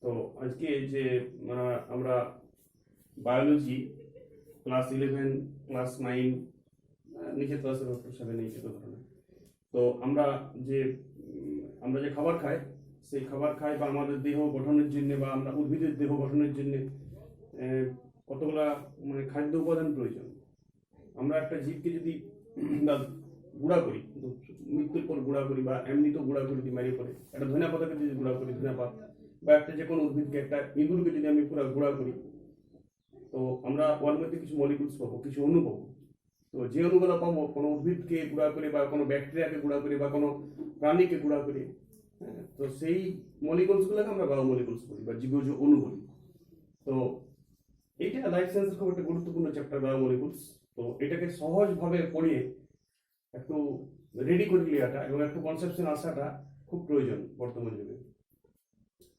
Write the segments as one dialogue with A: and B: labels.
A: তো আজকে যে আমরা বায়োলজি ক্লাস 11 ক্লাস 9 নিচের ক্লাসের 7 এই ধরনের। তো আমরা যে খাবার খাই, সেই খাবার খাই বা আমাদের দেহ গঠনের জন্য বা আমরা উদ্ভিদের দেহ গঠনের জন্য কতগুলা খাদ্য উপাদান প্রয়োজন। আমরা একটা জীবকে যদি গুঁড়া করি, মৃত্যুর পর গুঁড়া করি বা এমনিতেও গুঁড়া করি মারি করে, একটা ধনিয়া পাতাকে যদি গুঁড়া করি, ধনিয়া পাতা বা একটা যে কোনো উদ্ভিদকে, একটা ইঁদুরকে যদি আমি পুরো গুঁড়া করি, তো আমরা ওর মধ্যে কিছু মলিকুলস পাবো, কিছু অণু পাবো। তো যে অণুগুলো পাবো কোনো উদ্ভিদকে গুঁড়া করে বা কোনো ব্যাকটেরিয়াকে গুঁড়া করে বা কোনো প্রাণীকে গুঁড়া করে, তো সেই মলিকুলসগুলোকে আমরা বায়োমলিকুলস বলি বা জীবজ অণু বলি। তো এইটা লাইফ সায়েন্সের খুব একটা গুরুত্বপূর্ণ চ্যাপ্টার বায়োমলিকুলস। তো এটাকে সহজভাবে পড়িয়ে একটু রেডি করে নেওয়াটা এবং একটু কনসেপশন আসাটা খুব প্রয়োজন বর্তমান যুগে।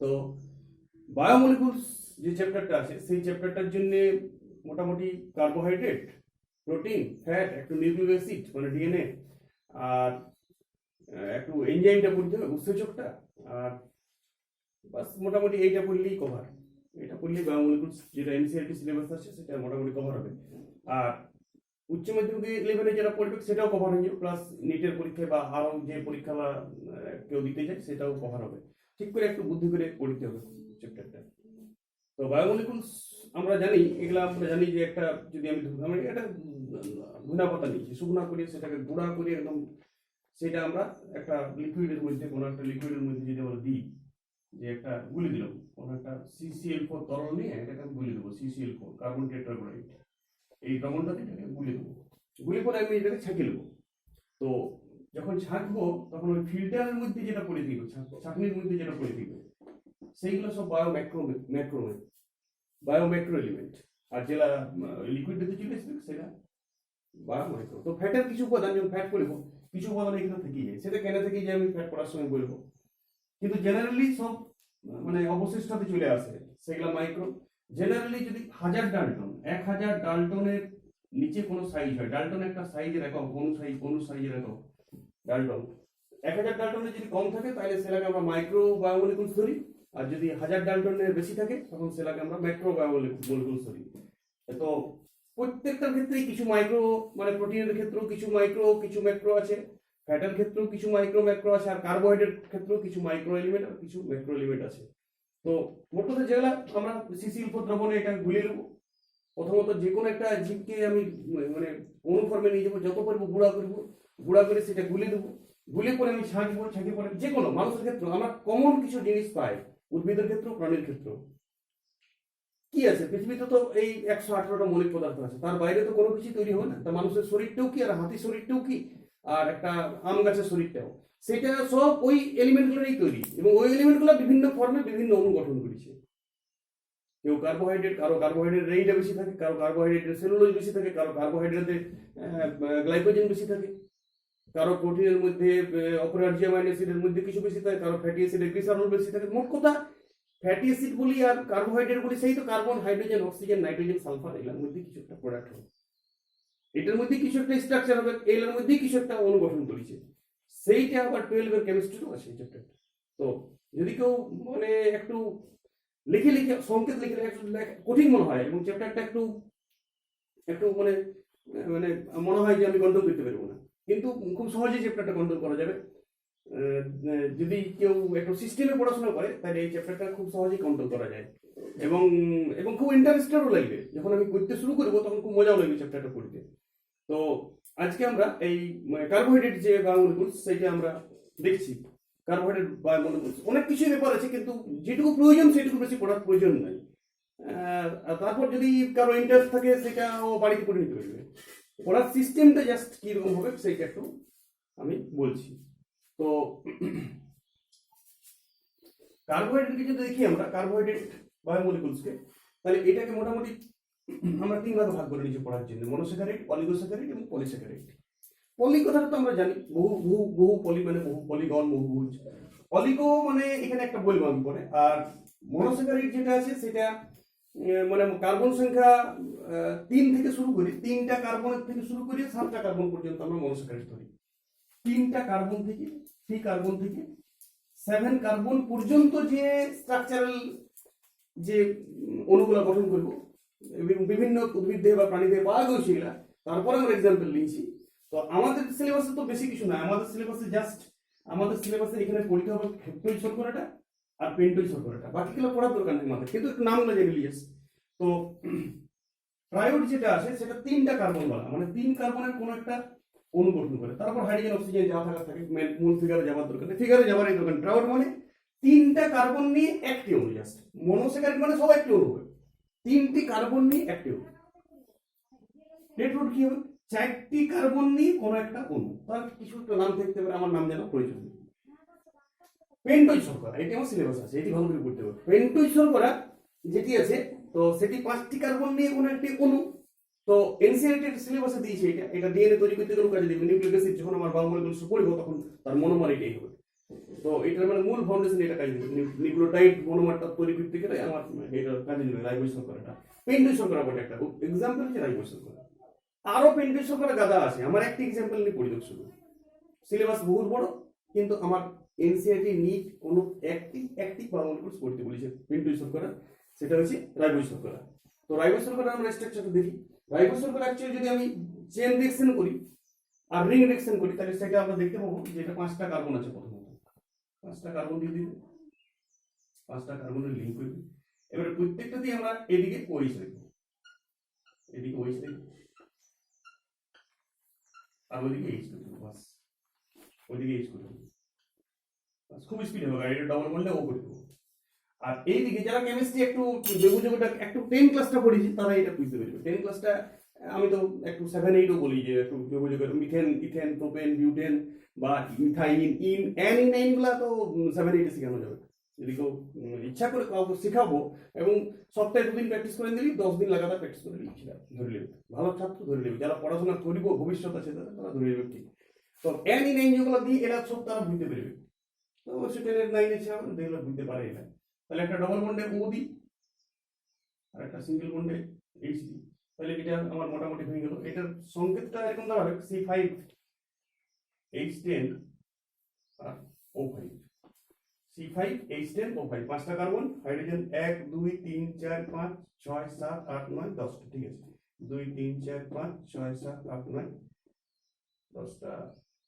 A: তো বায়োমলিকুলস যে চ্যাপ্টারটা আছে, সেই চ্যাপ্টারটার জন্য মোটামুটি কার্বোহাইড্রেট, প্রোটিন, ফ্যাট, একটু নিউক্লিক অ্যাসিড মানে ডিএনএ, আর একটু এনজাইমটা পড়তে হবে, উৎসেচকটা, আর বাস মোটামুটি এইটা পড়লেই কভার। এটা পড়লেই বায়োমলিকুলস যেটা এনসিইআরটি সিলেবাস আছে সেটা মোটামুটি কভার হবে। আর উচ্চ মাধ্যমিক লেভেলে যারা পড়বে সেটাও কভার হয়ে যাবে, প্লাস নিটের পরীক্ষায় বা আরও যে পরীক্ষা কেউ দিতে যায় সেটাও কভার হবে। ঠিক করে একটু বুদ্ধি করে পড়তে হবে চ্যাপ্টারটা। তো বায়োমলিকুলস আমরা জানি, এগুলা আমরা জানি যে একটা যদি আমি একটা ধনিয়া পাতা নিয়েছি, শুকনা করে সেটাকে গুঁড়া করে একদম সেটা আমরা একটা লিকুইডের মধ্যে, কোনো একটা লিকুইডের মধ্যে যদি আমরা দিই, যে একটা গুলি দিলাম, কোনো একটা CCl4 তরল নিয়ে এটাকে আমি গুলি দেবো, CCl4 কার্বন টেট্রাক্লোরাইড, এই দ্রবণটাকে এটাকে গুলি দেবো, গুলি করে আমি এটাকে ছাঁকে নেবো। তো যখন ছাঁকবো তখন ওই ফিল্টারের মধ্যে যেটা পড়ে দিবে, ছাঁকনির মধ্যে যেটা পড়ে দিবে, সেইগুলো সব বায়োম্যাক্রো এলিমেন্ট। আর যেটা লিকুইডটাতে চলে আসবে সেটা বায়োমাইক্রো। তো ফ্যাটের কিছু উপাদান, যখন ফ্যাট পড়বো কিছু উপাদান এখানে থেকেই যায়, সেটা কেন থেকে যায় আমি ফ্যাট পড়ার সময় বলবো। কিন্তু জেনারেলি সব অবশিষ্টতে চলে আসে, সেগুলো মাইক্রো। জেনারেলি যদি 1000 ডাল্টন, 1000 ডাল্টনের নিচে কোনো সাইজ হয়, ডাল্টন একটা সাইজের একক, অনু সাইজের একক ডাল্টন। 1000 ডাল্টনের যদি কম থাকে তাহলে সেটাকে আমরা মাইক্রো বায়োমলিকুলস ধরি, আর যদি 1000 ডাল্টনের বেশি থাকে তখন সেটাকে আমরা ম্যাক্রো বায়োমলিকুলস ধরি। তো প্রত্যেকটার ক্ষেত্রেই কিছু মাইক্রো, প্রোটিনের ক্ষেত্রেও কিছু মাইক্রো কিছু ম্যাক্রো আছে, ফ্যাটের ক্ষেত্রেও কিছু মাইক্রো ম্যাক্রো আছে, আর কার্বোহাইড্রেট ক্ষেত্রেও কিছু মাইক্রো এলিমেন্ট আর কিছু ম্যাক্রো এলিমেন্ট আছে। তো মোট কথা যেগুলা আমরা CCl4 দ্রবণে এটা গুলিয়ে নেবো। প্রথমত যে কোনো একটা জীবকে আমি অনুফর্মে নিয়ে যাবো, যত পারবো গুঁড়া করে সেটা গুলে দেবো, গুলে করে আমি ছাঁকবো, ছাঁকে পরে যে কোনো মানুষের ক্ষেত্রে আমরা কমন কিছু জিনিস পাই, উদ্ভিদের ক্ষেত্রেও প্রাণীর ক্ষেত্রেও। কি আছে পৃথিবীতে তো এই 118টা মৌলিক পদার্থ আছে, তার বাইরে তো কোনো কিছু তৈরি হয় না। তা মানুষের শরীরটাও কি, আর হাতির শরীরটাও কি, আর একটা আম গাছের শরীরটাও, সেটা সব ওই এলিমেন্টগুলোরই তৈরি, এবং ওই এলিমেন্টগুলো বিভিন্ন ফর্মে বিভিন্ন অণু গঠন করেছে। কেউ কার্বোহাইড্রেট, কারো কার্বোহাইড্রেট রেইটা বেশি থাকে, কারো কার্বোহাইড্রেটের সেলুলোজ বেশি থাকে, কারো কার্বোহাইড্রেটে গ্লাইকোজেন বেশি থাকে, কারো প্রোটিনের মধ্যে অপরিহার্য অ্যামাইনো অ্যাসিডের মধ্যে কিছু বেশি থাকে, কারো ফ্যাটি অ্যাসিডের গ্লিসারল বেশি থাকে। মোট কথা ফ্যাটি অ্যাসিড বলি আর কার্বোহাইড্রেট বলি, সেই তো carbon, hydrogen, oxygen, nitrogen, sulphur, এগুলোর মধ্যে কিছু একটা প্রোডাক্ট হবে, এটার মধ্যে কিছু একটা স্ট্রাকচার হবে, এগুলোর মধ্যে কিছু একটা অণু গঠন করেছে। সেইটা আবার 12 এর কেমিস্ট্রিও আছে চ্যাপ্টার। তো যদি কেউ একটু লিখে সংকেত লিখে কঠিন মনে হয়, এবং চ্যাপ্টারটা একটু একটু মনে হয় যে আমি কন্ট্রোল করতে পারবো না, কিন্তু খুব সহজেই চ্যাপ্টারটা কন্ট্রোল করা যাবে। যদি কেউ একটু সিস্টেমে পড়াশোনা করে তাহলে এই চ্যাপ্টারটা খুব সহজেই কন্ট্রোল করা যায়, এবং এবং খুব ইন্টারেস্টেডও লাগবে। যখন আমি করতে শুরু করবো তখন খুব মজাও লাগবে চ্যাপ্টারটা পড়তে। তো আজকে আমরা এই কার্বোহাইড্রেট যে বায়োমলিকুলস সেইটা আমরা দেখছি। কার্বোহাইড্রেট বায়োমলিকুলস অনেক কিছুই ব্যাপার আছে, কিন্তু যেটুকু প্রয়োজন সেটুকু বেশি পড়ার প্রয়োজন নাই। তারপর যদি কারো ইন্টারেস্ট থাকে সেটা ও বাড়িতে পড়ে নিতে পারবে। পড়ার সিস্টেমটা জাস্ট কিরকম হবে সেইটা একটু আমি বলছি। তো কার্বোহাইড্রেটকে যদি দেখি আমরা, কার্বোহাইড্রেট বায়োমলিকুলসকে, তাহলে এটাকে মোটামুটি আমরা 3 ভাগে ভাগ করে নিয়েছি পড়ার জন্য: মনোস্যাকারাইড, অলিগোস্যাকারাইড এবং পলিস্যাকারাইড। পলি কথাটা তো আমরা জানি, বহু পলি বহু পলিগন, বহুভুজ। অলিগো এখানে একটা বলবো আমি পরে। আর মনোস্যাকারাইড যেটা আছে সেটা কার্বন সংখ্যা 3 থেকে শুরু করি, 3টা কার্বনের থেকে শুরু করে 7টা কার্বন পর্যন্ত আমরা মনোস্যাকারাইড ধরি। 3টা কার্বন থেকে 3 কার্বন থেকে 7 কার্বন পর্যন্ত যে স্ট্রাকচারাল যে অণুগুলা গঠন করবো বিভিন্ন উদ্ভিদ দিয়ে বা প্রাণী দিয়ে পাওয়া গেছে এগুলা, তারপরে আমরা এক্সাম্পল নিয়েছি। তো আমাদের সিলেবাসে তো বেশি কিছু না, আমাদের সিলেবাসে এখানে পড়তে হবে হেপ্টোইড শর্করাটা আর পেন্টোইড শর্করাটা, বাকিগুলো পড়ার দরকার নেই মাথায়, কিন্তু একটু নামগুলো জেনে নিয়েছে। তো ট্রায়োড যেটা আছে সেটা 3টা কার্বন বলা, মানে 3 কার্বনের কোনো একটা অণু গঠন করে, তারপর হাইড্রোজেন অক্সিজেন যা থাকা থাকে, মূল ফিগারে যাওয়ার দরকার নেই, ফিগারে যাওয়ার এই দরকার। ট্রায়োড মানে 3টা কার্বন নিয়ে একটি অণু, জাস্ট মনোস্যাকারাইড মানে সব একটি অণু হবে, 3টি কার্বন নিয়ে একটি অণু। টেট্রায়োড কি হবে? 4টি কার্বন নিয়ে কোনো একটা অণু, তার কিছু একটা নাম থাকতে পারে, আমার নাম জানা প্রয়োজন নেই। পেন্টোইড শর্করা, এটি আমার সিলেবাস আছে, এটি ভালো করে পড়তে হবে। পেন্টোইড শর্করা যেটি আছে, তো সেটি 5টি কার্বন নিয়ে কোনো একটি অণু। তো এনসিইআরটি সিলেবাসে দিয়েছে এটা, এটা ডিএনএ তৈরি করতে গেলে কাজে দিবে। নিউক্লিক অ্যাসিড যখন আমার বায়োমলিকুলস পড়িব তখন তার মনোমার এটাই হবে। তো এটার মানে মূল ফাউন্ডেশন এটা কাজে দিবে, নিউক্লিওটাইড মনোমারটা তৈরি করতে গেলে আমার এটা কাজে দিবে রাইবোজ শর্করাটা। পেন্টোইড শর্করা বলে একটা এক্সাম্পল হচ্ছে রাইবোজ শর্করা। আরো পেন্টোইড শর্করা গাদা আছে, আমার একটি এক্সাম্পল নিয়ে পড়ি শুধু। সিলেবাস বহুত বড়, কিন্তু আমার এনসিইআরটি নিট কোনো একটি বায়োমলিকুলস পড়তে বলেছে পেন্টোইড শর্করা, সেটা হচ্ছে রাইবোজ শর্করা। তো রাইবোজ শর্করা আমরা স্ট্রাকচারটা দেখি। রাইবোজ শর্করা অ্যাকচুয়ালি যদি আমি চেন রিঅ্যাকশন করি আর রিং রিঅ্যাকশন করি, তাহলে সেটা আমরা দেখতে পাবো যে এটা 5টা কার্বন আছে। প্রথমত 5টা কার্বন দিয়ে দিবে, 5টা কার্বনের লিঙ্ক করবে। এবারে প্রত্যেকটা দিয়ে আমরা এদিকে ওইচ রাখবো, এদিকে ওইচ রাখবো আর ওইদিকে এইচ করতে হবে, বাস ওইদিকে এইচ করতে হবে, খুব স্পিড হবে, এটা ডবল বললে ও করে দেবো। আর এইদিকে যারা কেমিস্ট্রি একটু যোগযোগটা একটু 10 ক্লাসটা পড়েছি তারা এটা বুঝতে পারবে। 10 ক্লাসটা আমি তো একটু 7-8ও বলি যে একটু যোগযোগের মিথেন, ইথেন, প্রোপেন, বিউটেন বা মিথাইন, অ্যানিন গুলা তো 7-8 শেখানো যাবে। যদি কেউ ইচ্ছা করে কাউকে শেখাবো, এবং সপ্তাহে 2 দিন প্র্যাকটিস করে দিলি, 10 দিন লাগাতার প্র্যাকটিস করে দিলি, ধরে নেবে ভালো ছাত্র, ধরে নেবে যারা পড়াশোনা করিব ভবিষ্যৎ আছে তারা ধরে নেবে ঠিক। তো অ্যানিন যেগুলো দিয়ে এরা সব তারা বুঝতে পারবে। তো অবশ্যই 10-এর 9-এর ছেলে দেখলে বুঝতে পারে এটা। তাহলে একটা ডবল বন্ডে ও দিই আর একটা সিঙ্গেল বন্ডে এইচ দিই, তাহলে এটা আমার মোটামুটি হয়ে গেল। এটার সংকেতটা এরকম দাঁড়াবে C5H10 আর O5, C5H10 O5, 5টা কার্বন, হাইড্রোজেন 1 2 3 4 5 6 7 8 9 10টা, ঠিক আছে, 2 3 4 5 6 7 8 9 10টা।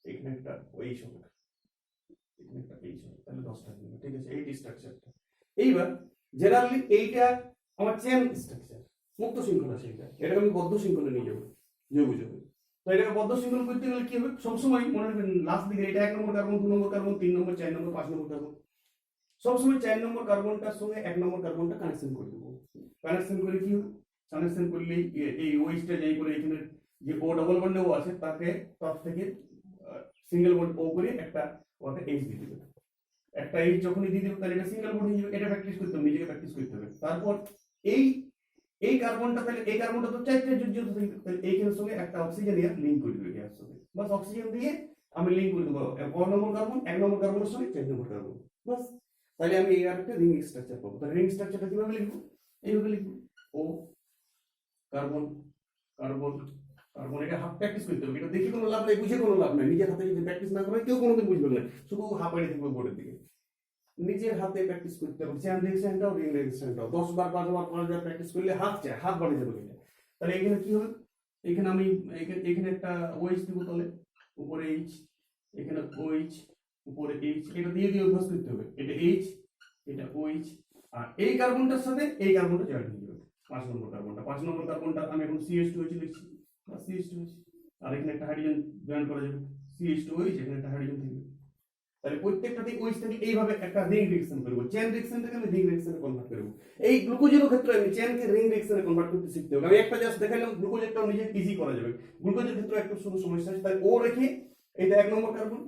A: এখানে একটা ওই সংখ্যা, এখানে একটা এই সংখ্যা, তাহলে 10টা, ঠিক আছে। এই স্ট্রাকচারটা এইবার জেনারেলি এইটা আমার চেন স্ট্রাকচার, মুক্ত শৃঙ্খল আছে, এটাকে আমি বদ্ধ শৃঙ্খলে নিয়ে যাবো যোগ। তো এটাকে বদ্ধ শৃঙ্খল করতে গেলে কি হবে, সবসময় মনে রাখবেন লাস্ট দিকে এটা 1 নম্বর কার্বন, 2 নম্বর কার্বন, 3 নম্বর, 4 নম্বর, 5 নম্বর কার্বন, সবসময় 4 নম্বর কার্বনটার সঙ্গে 1 নম্বর কার্বনটা কানেকশন করে দেবো। কানেকশন করে কি হবে, কানেকশন করলেই এই ওইচটা যাই করে এখানে যে ও ডবল বন্ডে ও আছে তাকে টপ থেকে সিঙ্গেল বন্ড ও করে একটা ওকে এইচ দিয়ে দেবে। একটা এইচ যখনই দিয়ে দেবে তাহলে এটা সিঙ্গেল বন্ড হয়ে যাবে। এটা প্র্যাকটিস করতে হবে, নিজেকে প্র্যাকটিস করতে হবে। তারপর এই কার্বনটা, তাহলে এই কার্বনটা তো 4টা যুক্ত থাকবে, তাহলে এইখানের সঙ্গে একটা অক্সিজেন এর লিংক করে দেবে গ্যাস সাথে, বাস অক্সিজেন দিয়ে আমি লিংক করে দেবো 1 নম্বর কার্বন 1 নম্বর কার্বনের সঙ্গে 4 নম্বর কার্বন, বাস। তাহলে আমি এই আরেকটা রিং স্ট্রাকচার পাবো। তাহলে রিং স্ট্রাকচারটা কিভাবে লিখবো, এইভাবে লিখবো, ও কার্বন কার্বন কার্বন। এটা হাফ প্র্যাকটিস করতে হবে, এটা দেখে কোনো লাভ নেই, বুঝে কোনো লাভ নেই। নিজের হাতে যদি প্র্যাকটিস না করে কেউ কোনোদিন বুঝবে না, শুধু হাফ আইডি থাকবে বোর্ডের দিকে। নিজের হাতে প্র্যাকটিস করতে হবে, চেন রিঅ্যাকশনটাও রিং রিঅ্যাকশনটাও 10 বার 5 বার 5 বার প্র্যাকটিস করলে হাত বাড়ে যাবে এটা। তাহলে এখানে কি হবে, এখানে আমি এখানে একটা ওএইচ দিব, তাহলে উপরে এইচ, এখানে ওএইচ, উপরে এইচ, এটা দিয়ে দিয়ে অভ্যাস করতে হবে। এটা এইচ, এটা ওএইচ, আর এই কার্বনটার সাথে এই কার্বনটা জয়েন্ট হয়ে যাবে 5 নম্বর কার্বনটা। 5 নম্বর কার্বনটা আমি এখন CH2OH লিখছি, CH2OH, আর এখানে একটা হাইড্রোজেন জয়েন করা যাবে, CH2OH, এখানে একটা হাইড্রোজেন থাকবে। তাহলে প্রত্যেকটাতে ওইচ থেকে এইভাবে একটা রিং রিঅ্যাকশন করব, চেন রিঅ্যাকশনটাকে আমি রিং রিঅ্যাকশনে কনভার্ট করব। এই গ্লুকোজের ক্ষেত্রে আমি চেনকে রিং রিঅ্যাকশনে কনভার্ট করতে শিখতে হবে। আমি একটা জাস্ট দেখাইলাম, গ্লুকোজেরটাও নিজে ইজি করা যাবে। গ্লুকোজের ক্ষেত্রে একটু শুধু সমস্যা আছে, তাই ও রেখে এটা 1 নম্বর কার্বন,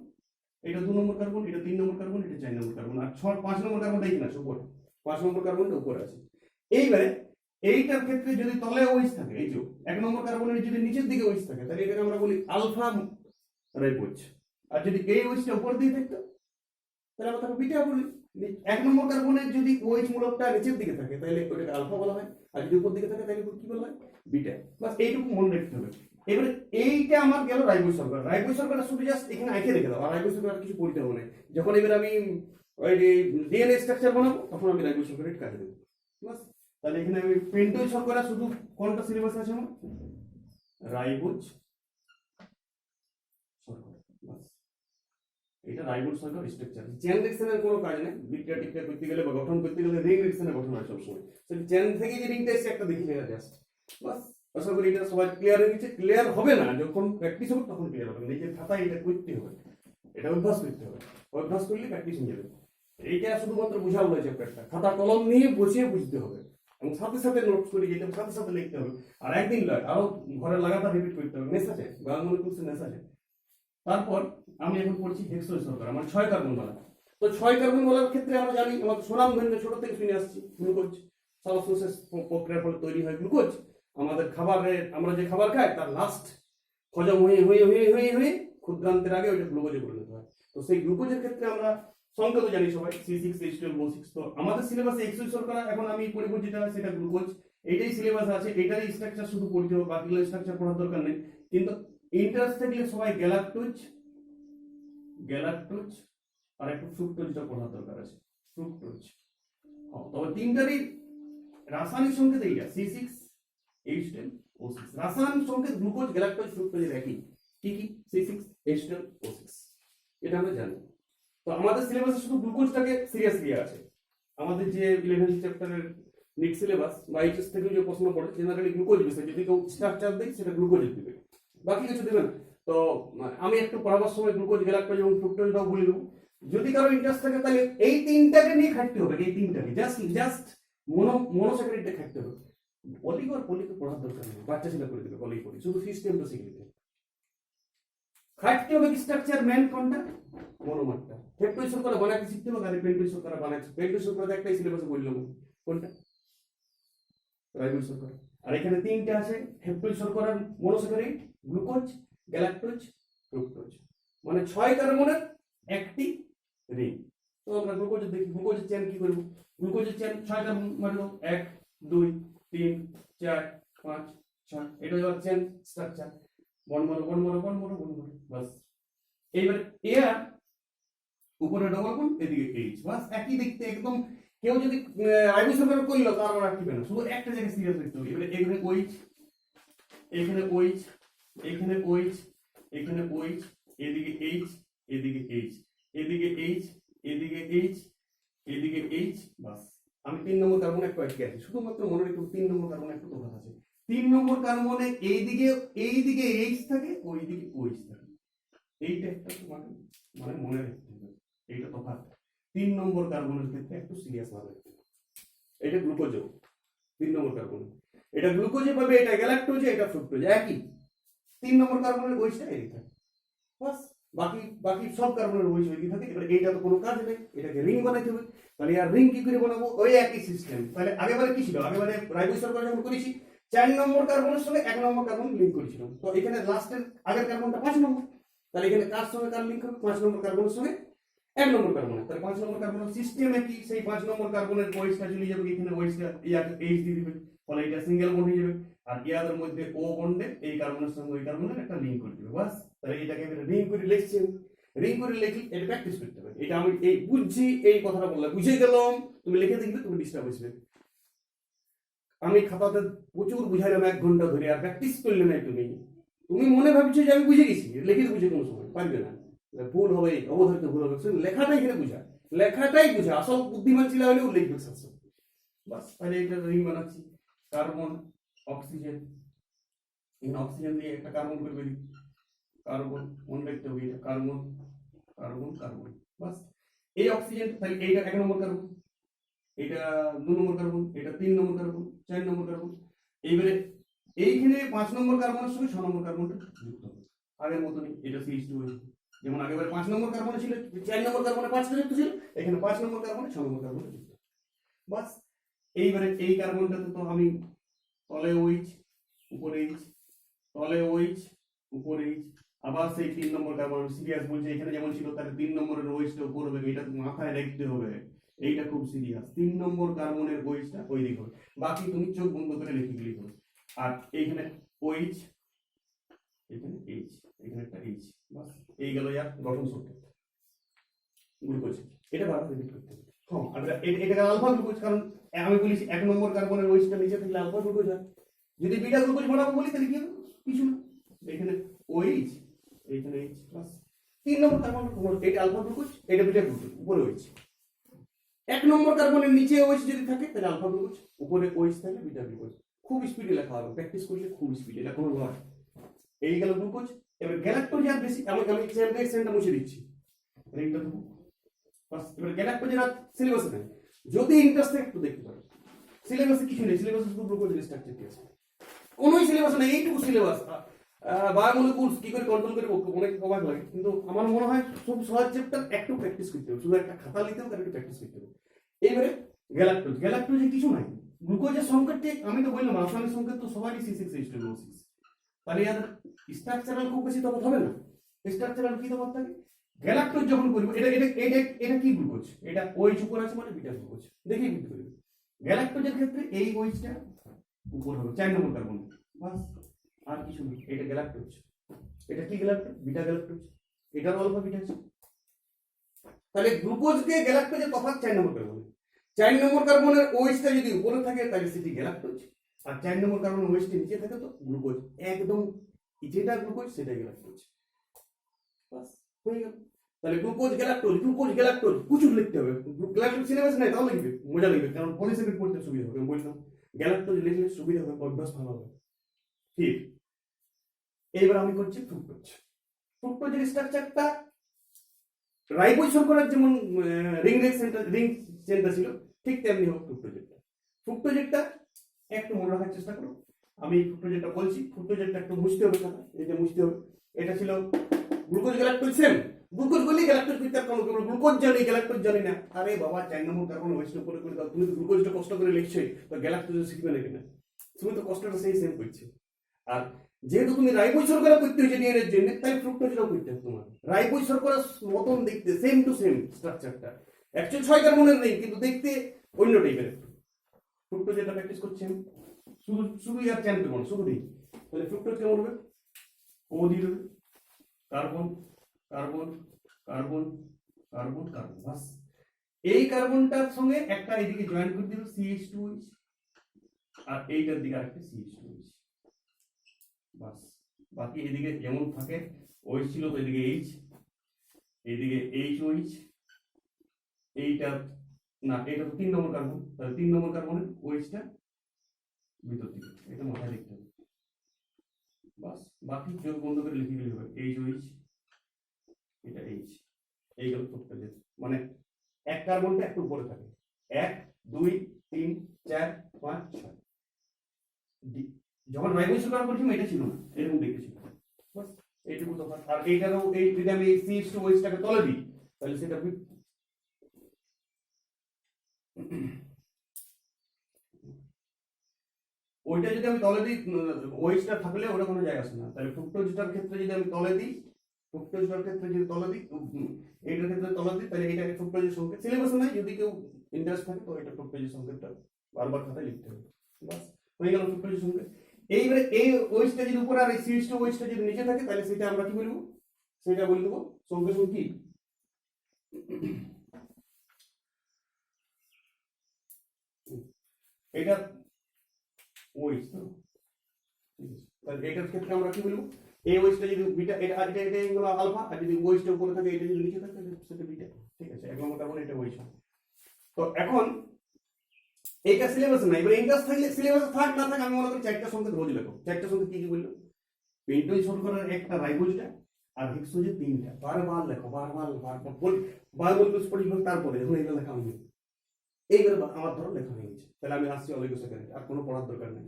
A: এটা 2 নম্বর কার্বন, এটা 3 নম্বর কার্বন, এটা 4 নম্বর কার্বন, আর 5 নম্বর কার্বনটা এখানে আছে উপরে, 5 নম্বর কার্বনটা উপরে আছে। এইবারে এইটার ক্ষেত্রে যদি তলে ওইচ থাকে, এই যে 1 নম্বর কার্বনের যদি নিচের দিকে ওইচ থাকে, তাহলে এটাকে আমরা বলি আলফা রাইবোজ। আর যদি এই ওইচটা উপর দিয়ে থাকতো তাহলে আমরা তাকে বিটা বলি। 1 নম্বর কার্বনের যদি ওএইচ মূলকটা নিচের দিকে থাকে তাহলে ওটাকে আলফা বলা হয়, আর যদি উপর দিকে থাকে তাহলে কি বলা হয়, বিটা। বাস এইটুকু মনে রাখতে হবে। এবারে এইটা আমার গেল রাইবোজ শর্করা। রাইবোজ শর্করা শুধু জাস্ট এখানে আঁকে রেখে দাও, আর রাইবোজ শর্করা কিছু পড়তে হবে না। যখন এবার আমি ওই ডিএনএ স্ট্রাকচার বানাবো তখন আমি রাইবোজ শর্করা কাজে দেবো। বাস। তাহলে এখানে আমি পেন্টোজ শর্করা শুধু কোনটা সিলেবাস আছে আমার, রাইবোজ শর্করা, বাস। এটা রাইবোজ শর্করা স্ট্রাকচার। চেন রিঅ্যাকশনের কোনো কাজ নেই, বিক্রিয়া টিক্রিয়া করতে গেলে বা গঠন করতে গেলে রিং রিঅ্যাকশনের গঠন হয় সবসময়। সেটা চেন থেকে যে রিংটা এসে একটা দেখে নেওয়া জাস্ট, বাস। আশা করি এটা সবাই ক্লিয়ার হয়ে গেছে। ক্লিয়ার হবে না যখন প্র্যাকটিস হবে তখন ক্লিয়ার হবে, নিজের খাতায় এটা করতে হবে, এটা অভ্যাস করতে হবে। অভ্যাস করলে প্র্যাকটিস হয়ে যাবে। এইটা শুধুমাত্র বোঝা হলো চ্যাপ্টারটা, খাতা কলম নিয়ে বসিয়ে বুঝতে হবে এবং সাথে সাথে নোটস করে যেতে হবে, সাথে সাথে লিখতে হবে। আর একদিন নয়, আরো ঘরে লাগাতার রিপিট করতে হবে। নেশা আছে বাংলা কোর্সে, নেশা আছে। তারপর আমি এখন পড়ছি হেক্সোজ শর্করা, মানে 6 কার্বন বলা। তো 6 কার্বন বলার ক্ষেত্রে আমরা জানি, আমাদের সুনামধন্য ছোট থেকে শুনে আসছি, গ্লুকোজ সালোকসেস প্রক্রিয়ার ফলে তৈরি হয় গ্লুকোজ। আমাদের খাবারে, আমরা যে খাবার খাই তার লাস্ট হজম হয়ে হয়ে হয়ে হয়ে হয়ে ক্ষুদ্রান্তের আগে ওইটা গ্লুকোজে পরিণত হয়। তো সেই গ্লুকোজের ক্ষেত্রে আমরা সংকেত জানি সবাই, C6H12O6। তো আমাদের সিলেবাসে হেক্সোজ শর্করা এখন আমি পড়ব যেটা, সেটা গ্লুকোজ। এইটাই সিলেবাস আছে, এটারই স্ট্রাকচার শুধু পড়তে হবে, বাকিগুলো স্ট্রাকচার পড়ার দরকার নেই। কিন্তু ইন্টারেস্ট থাকলে সবাই গ্যালাক্টোজ আর একটু ফ্রুক্টোজটা পড়ার দরকার আছে, ফ্রুক্টোজ। তবে তিনটারই রাসায়নিক সংকেত এইটা, C6H12O6। রাসায়নিক সংকেত গ্লুকোজ, গ্যালাক্টোজ, ফ্রুক্টোজের একই। কি কি? C6H12O6, এটা আমরা জানি। তো আমাদের সিলেবাসে শুধু গ্লুকোজটাকে সিরিয়াস দিয়ে আছে। আমাদের যে 11th চ্যাপ্টারের নিট সিলেবাস বা এইচএস থেকে যে প্রশ্ন পড়ে, জেনারেলি গ্লুকোজ বিষয়, যদি কেউ স্ট্রাকচার দেয় সেটা গ্লুকোজের দিবে, বাকি কিছু দেবে না। তো আমি একটু পড়াবার সময় গ্লুকোজ, গ্যালাক্টোজ এবং ফ্রুক্টোজটাও বলে দেবো। যদি কারো ইন্টারেস্ট থাকে তাহলে এই তিনটাকে নিয়ে খাটতে হবে, এই তিনটাকে জাস্ট মনোস্যাকারাইডটা খাটতে হবে। অলিগো আর পলিকে পড়ার দরকার নেই, বাচ্চা ছেলে করে দেবে পলি, শুধু সিস্টেমটা শিখে দিতে খাটতে হবে। স্ট্রাকচার মেন কোনটা? মনোমারটা। হেক্সোজ শর্করা বানাতে শিখতে হবে, আর পেন্টোজ শর্করা বানাতে। পেন্টোজ শর্করা একটাই সিলেবাসে বললাম, কোনটা? রাইবোজ শর্করা। আর এখানে তিনটা আছে, হেক্সোজ শর্করার মনোস্যাকারাইড, গ্লুকোজ, গ্যালাক্টোজ, ফ্রুক্টোজ, মানে 6 কার্বনের একটি রিং। তো আমরা গ্লুকোজের দেখি, গ্লুকোজের চেন কি করব? গ্লুকোজের চেন 6 কার্বন, মানলো 1 2 3 4 5 6, এটা হলো চেন স্ট্রাকচার। বন্ড মারো, বাস। এইবার এর উপরে ডবল বন্ড, এদিকে এইচ, বাস। একই দেখতে একদম। কেউ যদি রাইবোজ শর্করা করলো তার আর রাখবে না, শুধু একটা জায়গায় সিরিয়াস দেখতে হবে। এবারে এখানে ওইচ, এখানে ওইচ, এখানে ওইচ, এখানে ওইচ, এদিকে এইচ, এদিকে এইচ, এদিকে এইচ, এদিকে এইচ, এদিকে এইচ, বাস। আমি 3 নম্বর কার্বনে একটু আটকে আছি, শুধুমাত্র মনে রেখো 3 নম্বর কার্বনে একটু তফাৎ আছে। 3 নম্বর কার্বনে এইদিকে এইচ থাকে, ওইদিকে ওইচ থাকে। এইটা একটা মানে মানে মনে রাখতে হবে, এইটা তফাৎ। 3 নম্বর কার্বনের ক্ষেত্রে একটু সিরিয়াস ভাবে রাখতে হবে। এটা গ্লুকোজও 3 নম্বর কার্বন, এটা গ্লুকোজে পাবে, এটা গ্যালাক্টোজে, এটা ফ্রুক্টোজে, একই। 3 নম্বর কার্বনের ওইচটা এই থাকে, বাস। বাকি বাকি সব কার্বনের ওইচ ওই থাকে। এবার এইটা তো কোনো কাজ নেই, এটাকে রিং বানাইতে হবে। তাহলে আর রিং কি করে বানাবো? ওই একই সিস্টেম। তাহলে আগেবারে কি ছিল? আগেবারে রাইবোজ শর্করা যখন করেছি 4 নম্বর কার্বনের সঙ্গে 1 নম্বর কার্বন লিংক করেছিলাম। তো এখানে লাস্টের আগের কার্বনটা 5 নম্বর, তাহলে এখানে কার সঙ্গে কার লিংক হবে? 5 নম্বর কার্বনের সঙ্গে 1 নম্বর কার্বনের। তাহলে 5 নম্বর কার্বনের সিস্টেমে কি সেই 5 নম্বর কার্বনের ওইচটা চলে যাবে, এখানে ওইচটা এইচ দিয়ে দিবে, ফলে এটা সিঙ্গেল বন্ড হয়ে যাবে। আর ইয়াদের মধ্যে ও বন্ডে এই কার্বনের সঙ্গে ওই কার্বনের একটা লিংক করে দিবে, বাস। তাহলে এটাকে রিং করে লিখছি, রিং করে লিখি, এটা প্র্যাকটিস করতে হবে। এটা আমি এই বুঝছি, এই কথাটা বললাম, বুঝে গেলাম, তুমি লিখে দেখবে তুমি ডিস্টার্ব আসবে। আমি খাতাতে প্রচুর বুঝাইলাম 1 ঘন্টা ধরে, আর প্র্যাকটিস করলে না তুমি। তুমি মনে ভাবছো যে আমি বুঝে গেছি, লিখে বুঝে কোনো সময় পারবে না, ভুল হবে, অবধারিত ভুল হবে। লেখাটাই এখানে বুঝা, লেখাটাই বুঝা। আসল বুদ্ধিমান ছিল হলেও লিখবে শাস্ত্র, বাস। তাহলে এটা রিং বানাচ্ছি, কার্বন, অক্সিজেন, এখানে অক্সিজেন দিয়ে একটা কার্বন করবে, কার্বন মনে রাখতে হবে, এটা কার্বন কার্বন কার্বন, বাস। এই অক্সিজেন, তাহলে এইটা 1 নম্বর কার্বন, এটা 2 নম্বর কার্বন, এটা 3 নম্বর কার্বন, 4 নম্বর কার্বন। এইবারে এইখানে 5 নম্বর কার্বনের সঙ্গে 6 নম্বর কার্বনটা যুক্ত হবে আগের মতনই, এটা CH2 হয়ে যাবে। যেমন আগেবারে 5 নম্বর কার্বনে ছিল, 4 নম্বর কার্বনে 5টা যুক্ত ছিল, এখানে 5 নম্বর কার্বনে 6 নম্বর কার্বনে যুক্ত, বাস। এইবারে এই কার্বনটাতে তো আমি তলে ওইচ, উপরে এইচ, তলে ওইচ, উপরে এইচ, আবার সেই 3 নম্বর কার্বন সিরিয়াস বলছে, এখানে যেমন ছিল তার 3 নম্বরের ওইচটা উপর হবে, এটা মাথায় রাখতে হবে, এইটা খুব সিরিয়াস। 3 নম্বর কার্বনের ওইচটা ওই দিকে হবে, বাকি তুমি চোখ বন্ধ করে লিখে গেলেই হবে। আর এইখানে ওইচ, এখানে এইচ, এখানে একটা এইচ, বাস। এই গেল ইয়ার গঠন সংকেত গ্লুকোজ। এটা বারবার রিপিট করতে হবে। হ্যাঁ, আর এটা আলফা গ্লুকোজ, কারণ আমি বলেছি 1 নম্বর কার্বনের ওইচটা নিচে থাকলে আলফা গ্লুকোজ হয়। যদি বিটা গ্লুকোজ বানাবো বলি তাহলে কি হবে? কিছু না, এখানে ওইচ, এইখানে এইচ প্লাস 3 নম্বর কার্বন, এটা আলফা গ্লুকোজ, এটা বিটা গ্লুকোজ, উপরে ওইচ। 1 নম্বর কার্বনের নিচে ওইচ যদি থাকে তাহলে আলফা গ্লুকোজ, উপরে ওইচ থাকলে বিটা গ্লুকোজ। খুব স্পিডে লেখা হবে, প্র্যাকটিস করলে খুব স্পিডে, এটা কোনো নয়। এই গেল গ্লুকোজ। এবার গ্যালাক্টোজ আর বেশি, আমি চেনটা মুছে দিচ্ছি, রিংটা দেবো বাস। এবার গ্যালাক্টোজের আর সিলেবাসে নেই, যদি ইন্টারেস্ট একটু দেখতে পারো, সিলেবাসে কিছু নেই, সিলেবাসে শুধু গ্লুকোজের স্ট্রাকচারটি আছে, কোনোই সিলেবাস নেই, এইটুকু সিলেবাস। বায়োমলিকুলস কি করে কন্ট্রোল করে অনেক অবাক লাগে, কিন্তু আমার মনে হয় খুব সহজ চ্যাপ্টার, একটু প্র্যাকটিস করতে হবে, শুধু একটা খাতা নিতে হবে, একটু প্র্যাকটিস করতে হবে। এইবারে গ্যালাক্টোজে কিছু নাই, গ্লুকোজের সংকেতটি আমি তো বললাম রাসায়নিক সংকেত তো সবারই C6H12O6, তাহলে এদের স্ট্রাকচারাল খুব বেশি তফাৎ হবে না। স্ট্রাকচারাল কি তফাৎ থাকে? গ্যালাক্টোজ যখন করব, এটা কি গ্লুকোজ, এটা ওইচ উপর আছে মানে বিটা গ্লুকোজ, দেখেই বুঝতে পারবে। গ্যালাক্টোজের ক্ষেত্রে এই ওইচটা উপর হবে 4 নম্বর কার্বন, বাস, আর কিছু নেই। এটা গ্যালাক্টোজ, এটা কি গ্যালাক্টোজ? বিটা গ্যালাক্টোজ, এটার অল্প বিটা আছে। তাহলে গ্লুকোজকে গ্যালাক্টোজের তফাৎ 4 নম্বর কার্বন। 4 নম্বর কার্বনের ওইচটা যদি উপরে থাকে তাহলে সেটি গ্যালাক্টোজ, আর 4 নম্বর কার্বনের ওইচটা নিচে থাকে তো গ্লুকোজ। একদম যেটা গ্লুকোজ সেটাই গ্যালাক্টোজ, বাস হয়ে গেল। তাহলে গ্লুকোজ গ্যালাক্টোজ কিছু লিখতে হবে, গ্যালাক্টোজ সিলেবাস নাই তাও লিখবে, মজা লাগবে, কারণ পলিসেকেন্ড পড়তে সুবিধা হবে। আমি বললাম গ্যালাক্টোজ লিখলে সুবিধা হবে, অভ্যাস ভালো হবে। ঠিক, এইবার আমি করছি ফ্রুক্টোজ। ফ্রুক্টোজের স্ট্রাকচারটা রাইবোজ শর্করার যেমন রিং চেনটা ছিল, ঠিক তেমনি হবে ফ্রুক্টোজেরটা। ফ্রুক্টোজেরটা একটু মনে রাখার চেষ্টা করো, আমি ফ্রুক্টোজেরটা বলছি, ফ্রুক্টোজেরটা একটু মুছতে হবে, এটা মুছতে হবে। এটা ছিল গ্লুকোজ গ্যালাক্টোজ সেম, গ্লুকোজ বলি গ্যালাক্টোজ করতে আর কোনো গ্লুকোজ জানি গ্যালাক্টোজ জানি না। আরে বাবা, 4 নম্বর কার্বন ওয়েস্ট করে করে দাও, তুমি তো গ্লুকোজটা কষ্ট করে লিখছোই, তো গ্যালাক্টোজ শিখবে না কিনা? তুমি তো কষ্টটা সেই সেম করছো। আর যেহেতু তুমি রাইবোজ শর্করা করতে হয়েছে ডিএনএর জন্য, তাই ফ্রুক্টোজটাও করতে হবে তোমার। রাইবোজ শর্করা মতন দেখতে, সেম টু সেম স্ট্রাকচারটা, অ্যাকচুয়ালি 6 কার্বনের নেই, কিন্তু দেখতে অন্য টাইপের একটু। ফ্রুক্টোজ যেটা প্র্যাকটিস করছেন শুধু আর চ্যান করবো না, শুধু দিই। তাহলে ফ্রুক্টোজ কেমন হবে? ও দিয়ে দেবে, carbon carbon carbon carbon carbon, বাস। এই কার্বনটার সঙ্গে একটা এদিকে জয়েন করে দিল CH2OH, আর এইটার দিকে আরেকটা CH2OH, বাস। বাকি এদিকে যেমন থাকে OH ছিল তো এদিকে H, এইদিকে HOH, এইটা না, এটা তো 3 নম্বর কার্বন, তাহলে 3 নম্বর কার্বনের OH-টা ভিতর দিকে, এটা মাথায় রাখতে হবে, বাস। বাকি যোগ বন্ধ করে লিখে দিলে হবে HOH, এটা H। এই গেল ফ্রুক্টোজের, মানে এক কার্বনটা একটু উপরে থাকে, 1 2 3 4 5 6। যখন রাইবোজ শর্করা করছিলাম এটা ছিল না, এরকম দেখতে ছিল, বাস। এইটুকু তফাৎ। আর এইটারও এই যদি আমি CH2OH-টাকে তলে দিই তাহলে সেটা ওইটা যদি আমি তলে দিই, ওইচটা থাকলে ওটা কোনো জায়গা আসে না। তাহলে ফ্রুক্টোজটার ক্ষেত্রে যদি আমি তলে দিই, ফ্রুক্টোজটার ক্ষেত্রে যদি তলে দিই, এইটার ক্ষেত্রে তলে দিই, তাহলে এইটাকে ফ্রুক্টোজের সংকেত। সিলেবাসে নাই, যদি কেউ ইন্টারেস্ট থাকে তো এটা ফ্রুক্টোজের সংকেতটা বারবার খাতায় লিখতে হবে, বাস হয়ে গেল ফ্রুক্টোজের সংকেত। এইবারে এই ওইচটা যদি উপরে আর এই CH2OH-টা যদি নিচে থাকে তাহলে সেটা আমরা কি বলবো? সেটা বলে দেবো সংকেত কি? এটা ওইচ তো, ঠিক আছে। তাহলে এটার ক্ষেত্রে আমরা কি বলবো? এই ওইচটা যদি বিটা, এটা হলো আলফা, আর যদি ওইচটা উপরে থাকে এটা যদি নিচে থাকে তাহলে সেটা বিটা, ঠিক আছে। 1 নম্বর কার্বন এটা ওইচ। তো এখন এইটা সিলেবাস না, এবার ইন্টারেস্ট থাকলে সিলেবাসে থাক না থাক, আমি মনে করি 4টা সংকেত রোজ লেখো। 4টা সংকেত কি কি বললো? পেন্টোজ শর্করার একটা, রাইবোজটা, আর হেক্সোজের 3টা। বারবার লেখো, বারবার বায়োমলিকুলস পরিচয়, তারপরে যখন এটা লেখা হয়নি, এইবার আমার ধরো লেখা হয়ে গেছে, তাহলে আমি আসছি অলিগোস্যাকারাইড, আর কোনো পড়ার দরকার নেই।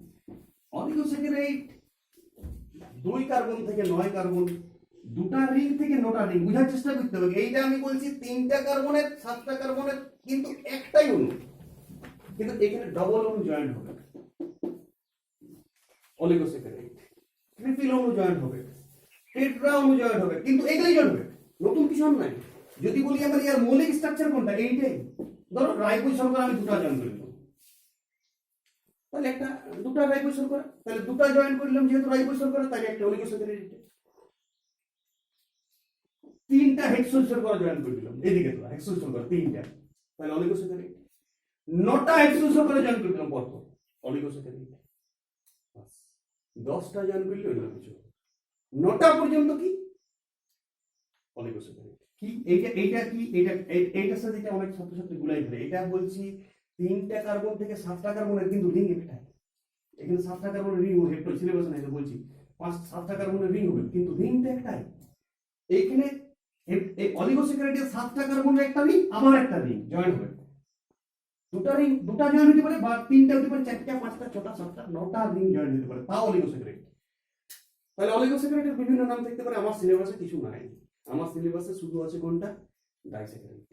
A: অলিগোস্যাকারাইড 2 কার্বন থেকে 9 কার্বন, 2টা রিং থেকে 9টা রিং, বোঝার চেষ্টা করতে হবে। এইটা আমি বলছি 3টা কার্বনের 7টা কার্বনের, কিন্তু একটাই অণু, কিন্তু এখানে ডবল অণু জয়েন্ট হবে, অলিগোস্যাকারাইড। ট্রিপল অণু জয়েন্ট হবে, টেট্রা অণু জয়েন্ট হবে, কিন্তু এগুলাই জয়েন্ট হবে, নতুন কিছু নাই। যদি বলি আমার ইয়ার মৌলিক স্ট্রাকচার কোনটা, এইটাই। ধরো রাইবোজ শর্করা আমি 2টা জয়েন করে দিলাম, তাহলে একটা 2টা রাইবোজ শর্করা, তাহলে 2টা জয়েন করলাম, যেহেতু রাইবোজ শর্করা তাহলে একটা অলিগোস্যাকারাইড। 3টা হেক্সোজ শর্করা জয়েন করে দিলাম, এদিকে তো হেক্সোজ শর্করা 3টা, তাহলে অলিগোস্যাকারাইড। 9টা হাইড্রোজেন করে জয়েন করে দিলাম পরপর, অলিগোস্যাকারাইড। 10টা জয়েন করলে অন্য কিছু, 9টা পর্যন্ত কি অলিগোস্যাকারাইড। কি এইটা কি এইটার সাথে এটা অনেক ছাত্রছাত্রী গুলাই ফেলে। এটা বলছি 3টা কার্বন থেকে 7টা কার্বনের কিন্তু রিং একটা, এখানে 7টা কার্বনের রিং হবে, একটু সিলেবাস নাই বলছি 7টা কার্বনের রিং হবে, কিন্তু রিংটা একটাই। এইখানে এই অলিগোস্যাকারাইডের 7টা কার্বনের একটা রিং, আবার একটা রিং জয়েন হবে। দুটা রিং, দুটা জয়েন হতে পারে, বা 3টা হতে পারে, 4টা 5টা 6টা 7টা 9টা রিং জয়েন হতে পারে, তাও অলিগোস্যাকারাইড। তাহলে অলিগোস্যাকারাইডের বিভিন্ন নাম থাকতে পারে, আমার সিলেবাসে কিছু নাই। আমার সিলেবাসে শুধু আছে কোনটা, ডাইস্যাকারাইড।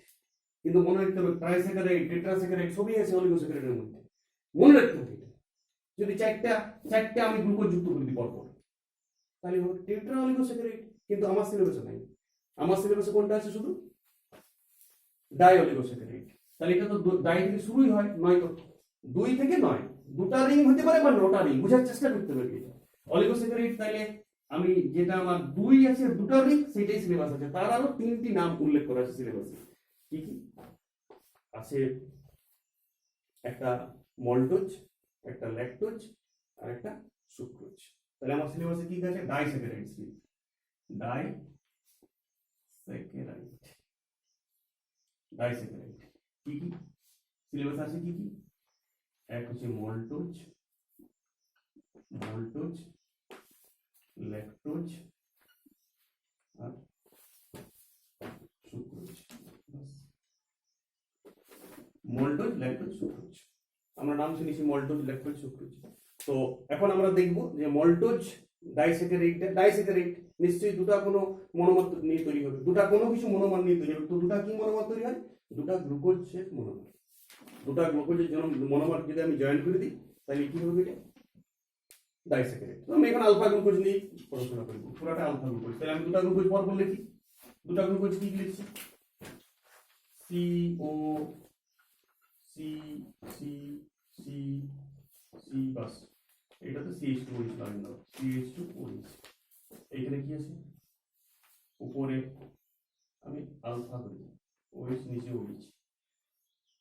A: কিন্তু মনে রাখতে হবে ট্রাইস্যাকারাইড, টেট্রাস্যাকারাইড সবই আছে অলিগোস্যাকারাইডের মধ্যে, মনে রাখতে হবে। যদি চারটা আমি গ্লুকোজ যুক্ত করে দিই পরপর, তাহলে হবে টেট্রা অলিগোস্যাকারাইড। কিন্তু আমার সিলেবাসে নাই, আমার সিলেবাসে কোনটা আছে, শুধু ডাই অলিগোস্যাকারাইড। তাহলে এটা তো ডাই থেকে শুরুই হয়, 9 তো 2 থেকে 9, দুটা রিং হতে পারে বা 9টা রিং, বোঝার চেষ্টা করতে হবে এটা অলিগোস্যাকারাইড। তাহলে আমি যেটা আমার 2 আছে, দুটো রিং, সেটাই সিলেবাস আছে। তার আরো 3টি নাম উল্লেখ করা আছে সিলেবাসে। কি কি আছে? একটা মল্টোজ, একটা ল্যাকটোজ, আর একটা সুক্রোজ। তাহলে আমার সিলেবাসে কি আছে, ডাইস্যাকারাইড, ডাইস্যাকারাইড, ডাইস্যাকারাইড। কি কি সিলেবাস আছে, কি কি? এক হচ্ছে মল্টোজ, ল্যাকটোজ আর সুক্রোজ। মল্টোজ, ল্যাকটোজ, সুক্রোজ, আমরা নাম শুনেছি মল্টোজ, ল্যাকটোজ, সুক্রোজ। তো এখন আমরা দেখব যে মল্টোজ ডাইস্যাকারাইড নিশ্চয়ই দুটা কোনো মনোমার নিয়ে তৈরি হবে, দুটা কোনো কিছু মনোমার নিয়ে তৈরি হবে। তো দুটা কি মনোমার তৈরি হয়? দুটা গ্লুকোজের মনোমার। দুটা গ্লুকোজের মনোমার যদি আমি জয়েন করে দিই, তাহলে কি হবে? এটা ডাইস্যাকারাইড। তো আমি এখন আলফা গ্লুকোজ নিয়ে পড়াশোনা করব, পুরোটা আলফা গ্লুকোজ। তাহলে আমি দুটা গ্লুকোজ পরপর লিখি। দুটা গ্লুকোজ কি লিখছি? CO C C C C, বাস এটাতে CH2OH লাগান দাও, CH2OH। এইখানে কি আছে? উপরে আমি আলফা করে দিই, OH নিচে OH,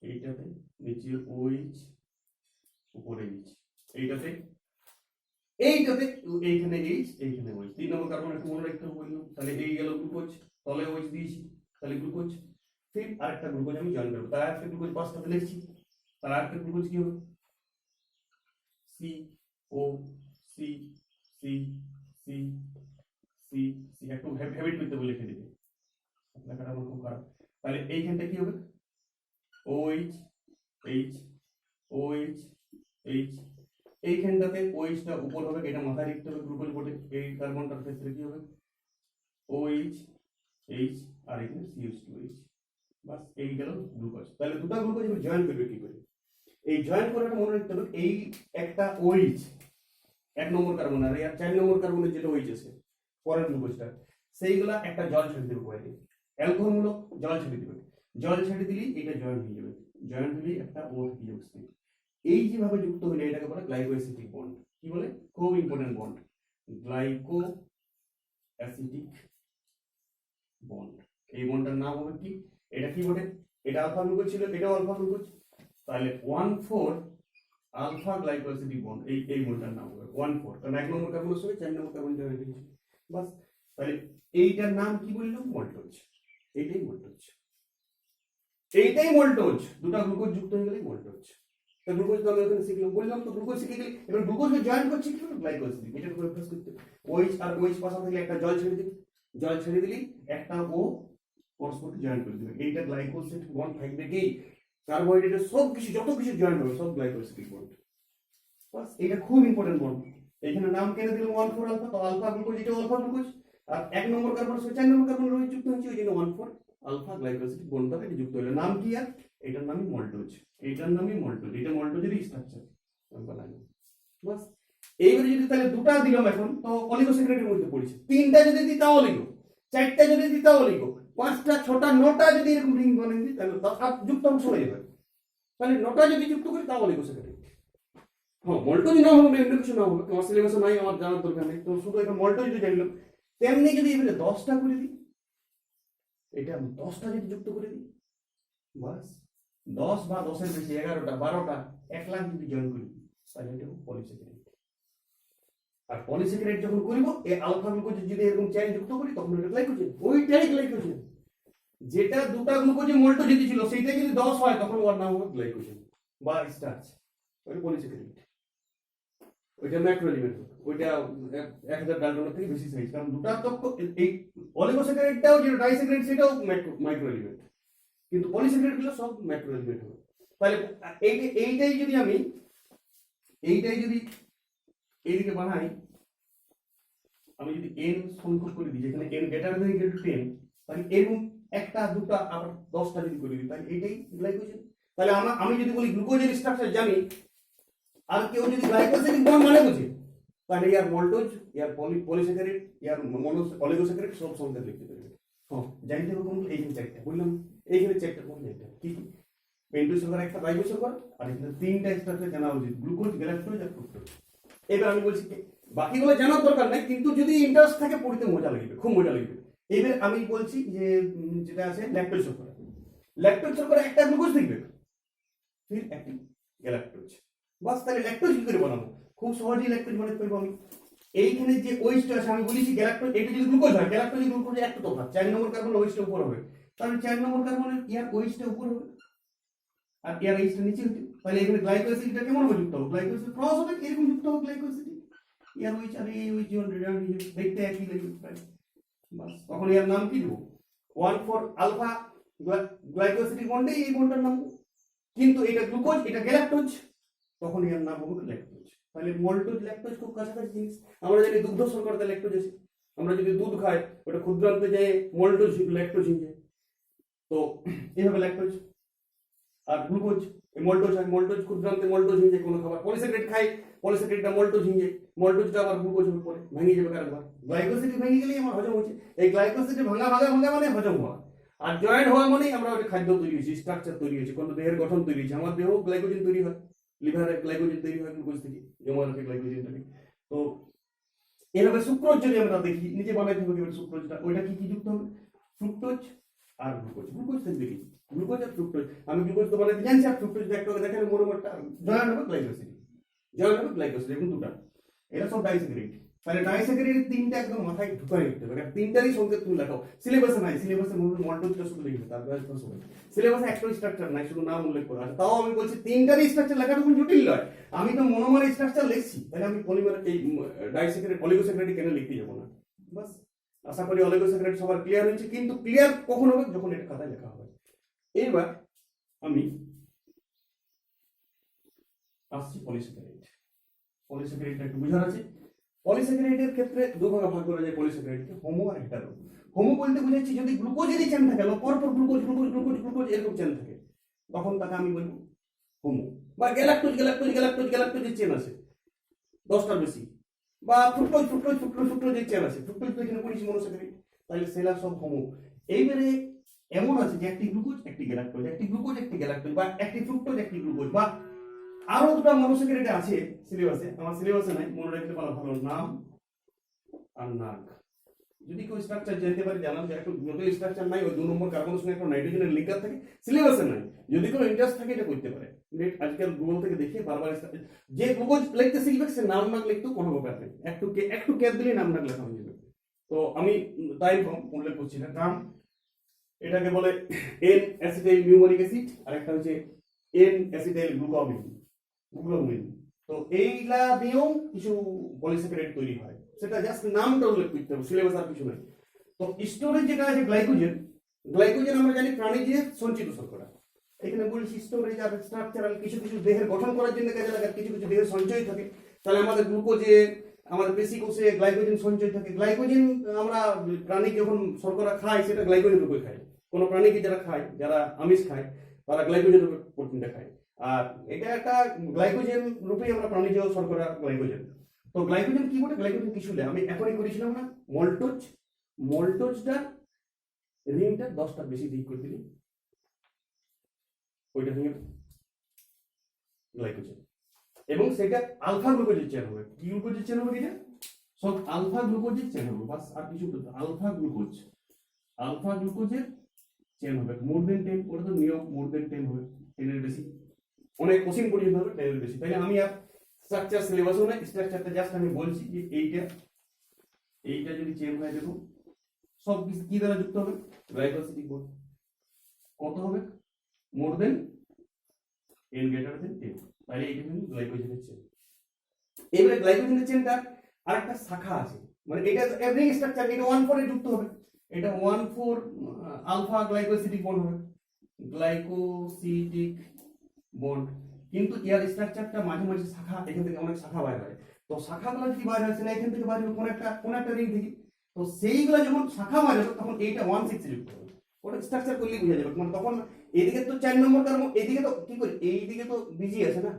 A: এইটাতে নিচে OH, উপরে H, এইটাতে এইখানে H, এইখানে OH। 3 নম্বর কার্বন একটু মনে রাখতে বললাম। তাহলে এই গেল গ্লুকোজ, তলে OH দিয়েছি, তাহলে গ্লুকোজ। ফির আরেকটা গ্লুকোজ আমি জয়েন করবো, তার একটা গ্লুকোজ 5টাতে লিখছি, তার আরেকটা গ্লুকোজ কি হবে? CO C C C C C, একটু হ্যাবিট করতে বলে লিখে দিবে, লেখাটা আমার খুব খারাপ। তাহলে এইখানটা কি হবে? OH H OH H, এইখানটাতে OH টা উপর হবে, এটা মাথায় রাখতে হবে গ্লুকোজ বোর্ডে। এই কার্বনটার ক্ষেত্রে কি হবে? OH H, আর এখানে CH2OH, বাস এই গেল গ্লুকোজ। তাহলে দুটো গ্লুকোজ আমি জয়েন করবে কি করে? এই জয়েন করাটা মনে রাখতে হবে, এই একটা OH 1 নম্বর কার্বন, আর 4 নম্বর কার্বনের যেটা OH আছে পরের গ্লুকোজটা, সেইগুলা একটা জল ছেড়ে দেবে পরে, অ্যালকোহল মূলক জল ছেড়ে দেবে। জল ছেড়ে দিলেই এটা জয়েন হয়ে যাবে, জয়েন হলেই একটা O থেকে যাবে। এই যেভাবে যুক্ত হলে এটাকে বলে গ্লাইকো অ্যাসিটিক বন্ড। কি বলে? খুব ইম্পর্টেন্ট বন্ড, গ্লাইকো অ্যাসিটিক বন্ড। এই বন্ডটার নাম হবে কি? এটা কি বলে? এটা আলফা গ্লুকোজ ছিল, এটাও আলফা গ্লুকোজ, তাহলে 1,4 আলফা গ্লাইকো অ্যাসিটিক বন্ড। এই বন্ডটার নাম হবে 1,4, কারণ 1 নম্বর কার্বনের সঙ্গে 4 নম্বর কার্বন জয়েন হয়েছে, বাস। তাহলে এইটার নাম কি বললাম? মল্টোজ। এইটাই মল্টোজ, এইটাই মল্টোজ। দুটো গ্লুকোজ যুক্ত হয়ে গেলেই মল্টোজ। তো গ্লুকোজ তো আমি এখানে শিখলাম, বললাম তো গ্লুকোজ শিখে গেলে এবার গ্লুকোজকে জয়েন করছি কি করে? গ্লাইকো অ্যাসিড। এটা করে অভ্যাস করতে, OH আর OH পাশা থেকে একটা জল ছেড়ে দিবি, জল ছেড়ে দিলি একটা O পরস্পরকে জয়েন করে দিবে। এইটা গ্লাইকো অ্যাসিড বন্ড থাকবে কি? কার্বোহাইড্রেটের সব কিছু যত কিছু জয়েন হবে সব গ্লাইকো অ্যাসিড বন্ড, বাস। এটা খুব ইম্পর্টেন্ট বন্ড। এখানে নাম কেটে দিলাম 1,4 আলফা, তো আলফা গ্লুকোজ, এটা আলফা গ্লুকোজ, আর 1 নম্বর কার্বনের সাথে 4 নম্বর কার্বনের OH যুক্ত হয়েছে, ওই জন্য 1,4 আলফা গ্লাইকো অ্যাসিড বন্ডটা এটা যুক্ত হলো। নাম কি? আর এটার নামই মল্টোজ, এইটার নামই মল্টোজ। এটা মল্টোজের স্ট্রাকচার বানানো, বাস। এইবারে যদি তাহলে দুটা দিলাম এখন, তো অলিগোস্যাকারাইডের মধ্যে পড়েছে। 3টা যদি দিই তাও অলিগো, 4টা যদি দিই তাও অলিগো, 5টা 6টা 9টা যদি এরকম রিং বানিয়ে দিই, তাহলে 7 যুক্ত অংশ হয়ে যাবে। তাহলে 9টা যদি যুক্ত করি তাও অলিগোস্যাকারাইড। হ্যাঁ, মল্টোজ না হবে, অন্য কিছু না হবে, আমার সিলেবাসে নাই, আমার জানার দরকার নেই। তো শুধু এটা মল্টোজ যদি জানলাম, তেমনি যদি এবারে 10টা করে দিই, এটা আমি 10টা যদি যুক্ত করে দিই, বাস 10 বা 10-এর বেশি, 11টা 12টা 1 লাখ যদি জয়েন করি তাহলে এটা পলিস্যাকারাইড। আর পলিস্যাকারাইড যখন করিব এই আলফা গ্লুকোজ যদি এরকম চেইন যুক্ত করি তখন এটা গ্লাইকোজেন, ওইটাই গ্লাইকোজেন। যেটা দুটা গ্লুকোজে মোল্টো যদি ছিল সেইটা যদি 10 হয় তখন ওর নাম হবে গ্লাইকোজেন বা স্টার্চ, ওই পলিস্যাকারাইড। ওইটা ম্যাক্রো এলিমেন্ট, ওইটা 1000 ডালটনের থেকে বেশি সাইজ, কারণ দুটা তত্ত্ব এই অলিগোস্যাকারাইডটাও যেটা ডাইস্যাকারাইড সেটাও মাইক্রো এলিমেন্ট, কিন্তু পলিস্যাকারাইড গুলো সব ম্যাক্রো এলিমেন্ট হবে। তাহলে এইটাই যদি আমি এইদিকে বানাই, আমি যদি n সংখ্যক করে দিই যেখানে n greater than equal to 10, তাহলে এরকম একটা দুটা আবার 10টা যদি করে দিই তাহলে এইটাই গ্লাইকোজেন। তাহলে আমি যদি বলি গ্লুকোজের স্ট্রাকচার জানি, আর কেউ যদি গ্লাইকোজেনিক বন্ড মানে বুঝে, তাহলে ইয়ার মল্টোজ, ইয়ার পলিস্যাকারাইড, ইয়ার অলিগোস্যাকারাইড সব সংখ্যা লিখতে পারবে। হ্যাঁ, জানতে হবে কোনগুলো, এইখানে চারটা বললাম, এইখানে চারটা কোন জানতে হবে কি কি, পেন্টোজ সুগার একটা, রাইবোজ সুগার, আর এখানে তিনটা স্ট্রাকচার জানা উচিত, গ্লুকোজ, গ্যালাক্টোজ আর ফ্রুক্টোজ। এবার আমি বলছি বাকিগুলো জানার দরকার নাই, কিন্তু যদি ইন্টারেস্ট থাকে পড়তে মজা লাগবে, খুব মজা লাগবে। এবার আমি বলছি যে যেটা আছে ল্যাকটোজ শর্করা, ল্যাকটোজ শর্করা একটা গ্লুকোজ থাকবে, ফির একটি গ্যালাক্টোজ, বাস। তাহলে ল্যাকটোজ কি করে বানাবো? খুব সহজেই ল্যাকটোজ বানাতে পারবো আমি। এইখানে যে ওয়েস্ট আছে আমি বলেছি গ্যালাক্টোজ, এটা যদি গ্লুকোজ হয়, গ্যালাক্টোজ গ্লুকোজ একটা তফাৎ, 4 নম্বর কার্বন ওয়েস্টে উপর হবে, তাহলে 4 নম্বর কার্বনের ইয়ার ওয়েস্টে উপর হবে আর ইয়ার এইচটা নিচে হচ্ছে। তাহলে এখানে গ্লাইকো অ্যাসিডটা কেমন হবে যুক্ত হবে? গ্লাইকো অ্যাসিড ক্রস হবে, এরকম যুক্ত হবে গ্লাইকো অ্যাসিড, ইয়ার ওইচ আর এই ওইচ দেখতে একই লাগবে প্রায়, বাস। তখন এর নাম কি দেবো? 1,4 আলফা গ্লাইকো অ্যাসিডিক বন্ডে এই বন্ডটার নাম, কিন্তু এটা গ্লুকোজ, এটা গ্যালাক্টোজ, তখন এর নাম হবে ল্যাকটোজ। তাহলে মল্টোজ ল্যাকটোজ খুব কাছাকাছি জিনিস। আমরা জানি দুগ্ধ শর্করাতে ল্যাকটোজ আছে, আমরা যদি দুধ খাই ওটা ক্ষুদ্রান্তে যায় মল্টোজ ল্যাকটোজ হয়ে যায়, তো এইভাবে ল্যাকটোজ। আর গ্লুকোজ মল্টোজ হয়, মল্টোজ ক্ষুদ্রান্তে মল্টোজ হয়ে যায় কোনো খাবার। পলিস্যাকারাইড খাই, পলিস্যাকারাইডটা মল্টোজ হয়ে যায়, মল্টোজটা আবার গ্লুকোজ হবে, পরে ভেঙে যাবে কারবার। গ্লাইকোসিড ভেঙে গেলেই আমার হজম হচ্ছে। এই গ্লাইকোসিড ভাঙা মানে হজম হওয়া, আর জয়েন্ট হওয়া মানেই আমরা ওটা খাদ্য তৈরি হয়েছি, স্ট্রাকচার তৈরি হয়েছে, কোনো দেহের গঠন তৈরি হয়েছে। আমার দেহ গ্লাইকোজেন তৈরি হয়, লিভারে গ্লাইকোজেন তৈরি হয় গ্লুকোজ থেকে, জমা রাখে গ্লাইকোজেনটাকে। তো এভাবে সুক্রোজ যদি আমরা দেখি, নিজে বানাইতে হবে এবার সুক্রোজটা, ওইটা কি কি যুক্ত হবে? ফ্রুক্টোজ আর গ্লুকোজ। গ্লুকোজ থাকবে কি? গ্লুকোজ আর ফ্রুক্টোজ। আমি গ্লুকোজ তো বানাইতে জানছি, আর ফ্রুক্টোজ একটা দেখালে মনোমরটা জয়েন হবে গ্লাইকোসিড, জয়েন হবে গ্লাইকোসিড, এবং দুটা এটা সব ডাইস্যাকারাইড। তাহলে ডাইস্যাকারাইড তিনটা একদম মাথায় ঢুকাই নিতে হবে, তিনটারই সংকেত তুমি লেখাও। সিলেবাসে নাই, সিলেবাসে মল্টোজটা শুধু লিখবে, তারপরে সিলেবাসে একটা স্ট্রাকচার নাই, শুধু নাম উল্লেখ করা আছে। তাও আমি বলছি তিনটারই স্ট্রাকচার লেখাটা কোনো জটিল নয়। আমি তো মনোমার স্ট্রাকচার লিখছি, তাহলে আমি পলিমার এই ডাইস্যাকারাইড অলিগোস্যাকারাইড কেন লিখতে যাবো না, বাস। আশা করি অলিগোস্যাকারাইড সবার ক্লিয়ার হয়েছে, কিন্তু ক্লিয়ার কখন হবে? যখন এটা খাতায় লেখা হবে। এবার আমি আসছি পলিস্যাকারাইড। পলিস্যাকারাইডটা একটু বোঝার আছে। পলিস্যাকারাইডের ক্ষেত্রে দুভাগে ভাগ করা যায় পলিস্যাকারাইডকে, হোমো আর হেটারো। হোমো বলতে বুঝাচ্ছি যদি গ্লুকোজেরই চেন থাকে, পরপর গ্লুকোজ গ্লুকোজ গ্লুকোজ গ্লুকোজ এরকম চেন থাকে, তখন তাকে আমি বলবো হোমো। বা গ্যালাক্টোজ গ্যালাক্টোজ গ্যালাক্টোজ গ্যালাক্টোজের চেন আছে 10টার বেশি, বা ফ্রুক্টোজ ফ্রুক্টোজ ফ্রুক্টোজ ফ্রুক্টোজের চেন আছে, ফ্রুক্টোজ তো এখানে পড়েছি মনোস্যাকারাইড, তাহলে সেলা সব হোমো। এইবারে এমন আছে যে একটি গ্লুকোজ একটি গ্যালাক্টোজ, একটি গ্লুকোজ একটি গ্যালাক্টোজ, বা একটি ফ্রুক্টোজ একটি গ্লুকোজ, বা আরো দুটো মনোস্যাকারাইড আছে সিলেবাসে, আমার সিলেবাসে নাই, মনে রাখতে পারো ভালো, নাম আর নাগ। যদি কেউ স্ট্রাকচার জানতে পারে জানান, যে একটু নতুন স্ট্রাকচার নাই, ওই 2 নম্বর কার্বনের সঙ্গে একটা নাইট্রোজেনের লিঙ্কার থাকে, সিলেবাসে নাই, যদি কোনো ইন্টারেস্ট থাকে এটা করতে পারে। আজকাল গুগল থেকে দেখে বারবার যে গ্লুকোজ লিখতে শিখবে সে নাম নাগ লিখতেও কোনো ব্যাপার নেই, একটু কেয়ার দিলেই নাম নাগ লেখা হয়ে যাবে। তো আমি তাই উল্লেখ করছি না নাম, এটাকে বলে এন অ্যাসিটাইল মিউমারিক অ্যাসিড, আর একটা হচ্ছে এন অ্যাসিটাইল গ্লুকোমিন। তো এইগুলা দিয়েও কিছু পলিস্যাকারাইড তৈরি হয়, সেটা জাস্ট নামটা উল্লেখ করতে হবে, সিলেবাস আর কিছু নাই। তো স্টোরেজ যেটা আছে গ্লাইকোজেন, গ্লাইকোজেন আমরা জানি প্রাণীজের সঞ্চিত শর্করা। এখানে বলছি স্টোরেজ আর স্ট্রাকচারাল, কিছু কিছু দেহের গঠন করার জন্য কাজে লাগে, কিছু কিছু দেহের সঞ্চয় থাকে। তাহলে আমাদের গ্লুকোজে, আমাদের পেশি কোষে গ্লাইকোজেন সঞ্চয় থাকে। গ্লাইকোজেন আমরা প্রাণী যখন শর্করা খায় সেটা গ্লাইকোজেন রূপে খায়। কোনো প্রাণীকে যারা খায়, যারা আমিষ খায়, তারা গ্লাইকোজেন রূপে প্রোটিনটা খায়, আর এটা একটা গ্লাইকোজেন রূপেই আমরা প্রাণীজ শর্করা গ্লাইকোজেন। তো গ্লাইকোজেন কি বলে? গ্লাইকোজেন কিছু নেই, আমি এখনই করেছিলাম না, মল্টোজটা রিংটা 10টার বেশি দিক করে দিলি ওইটা হয়ে গ্লাইকোজেন, এবং সেটা আলফা গ্লুকোজের চেন হবে। কি গ্লুকোজের চেন হবে? এটা সব আলফা গ্লুকোজের চেন হবে, বাস। আর কিছু আলফা গ্লুকোজের চেন হবে মোর দেন 10, ওটা তো নিয়ম মোর দেন 10 হবে, 10 এর বেশি, অনেক অসীম পর্যন্ত হবে 10 এর বেশি। তাহলে আমি আর স্ট্রাকচার সিলেবাসও না, স্ট্রাকচারটা জাস্ট আমি বলছি যে এইটা যদি চেঞ্জ হয় দেখো সব কিছু কি দ্বারা যুক্ত হবে, গ্লাইকোসিডিক বন্ড। কত হবে? মোর দেন n গ্রেটার দেন 10। তাহলে এইটা কিন্তু গ্লাইকোজেনের চেন। এবারে গ্লাইকোজেনের চেনটা আরেকটা শাখা আছে, মানে এটা এভরি স্ট্রাকচার এটা 1,4 এ যুক্ত হবে, এটা 1,4 আলফা গ্লাইকোসিডিক বন্ড হবে, গ্লাইকোসিডিক বন্ড। কিন্তু এর স্ট্রাকচারটা মাঝে মাঝে শাখা, এখান থেকে অনেক শাখা বাইর হয়। তো শাখাগুলো যদি বাইর হয় সেটা এখান থেকে বাইর হবে কোন একটা রিং থেকে। তো সেইগুলো যখন শাখা বাইর হবে তখন এইটা 1,6 এ যুক্ত হবে। ওটা স্ট্রাকচার করলেই বোঝা যাবে। মানে তখন এদিকে তো 4 নম্বর কার্বন, এদিকে তো কি করি, এইদিকে তো বিজি আছে না,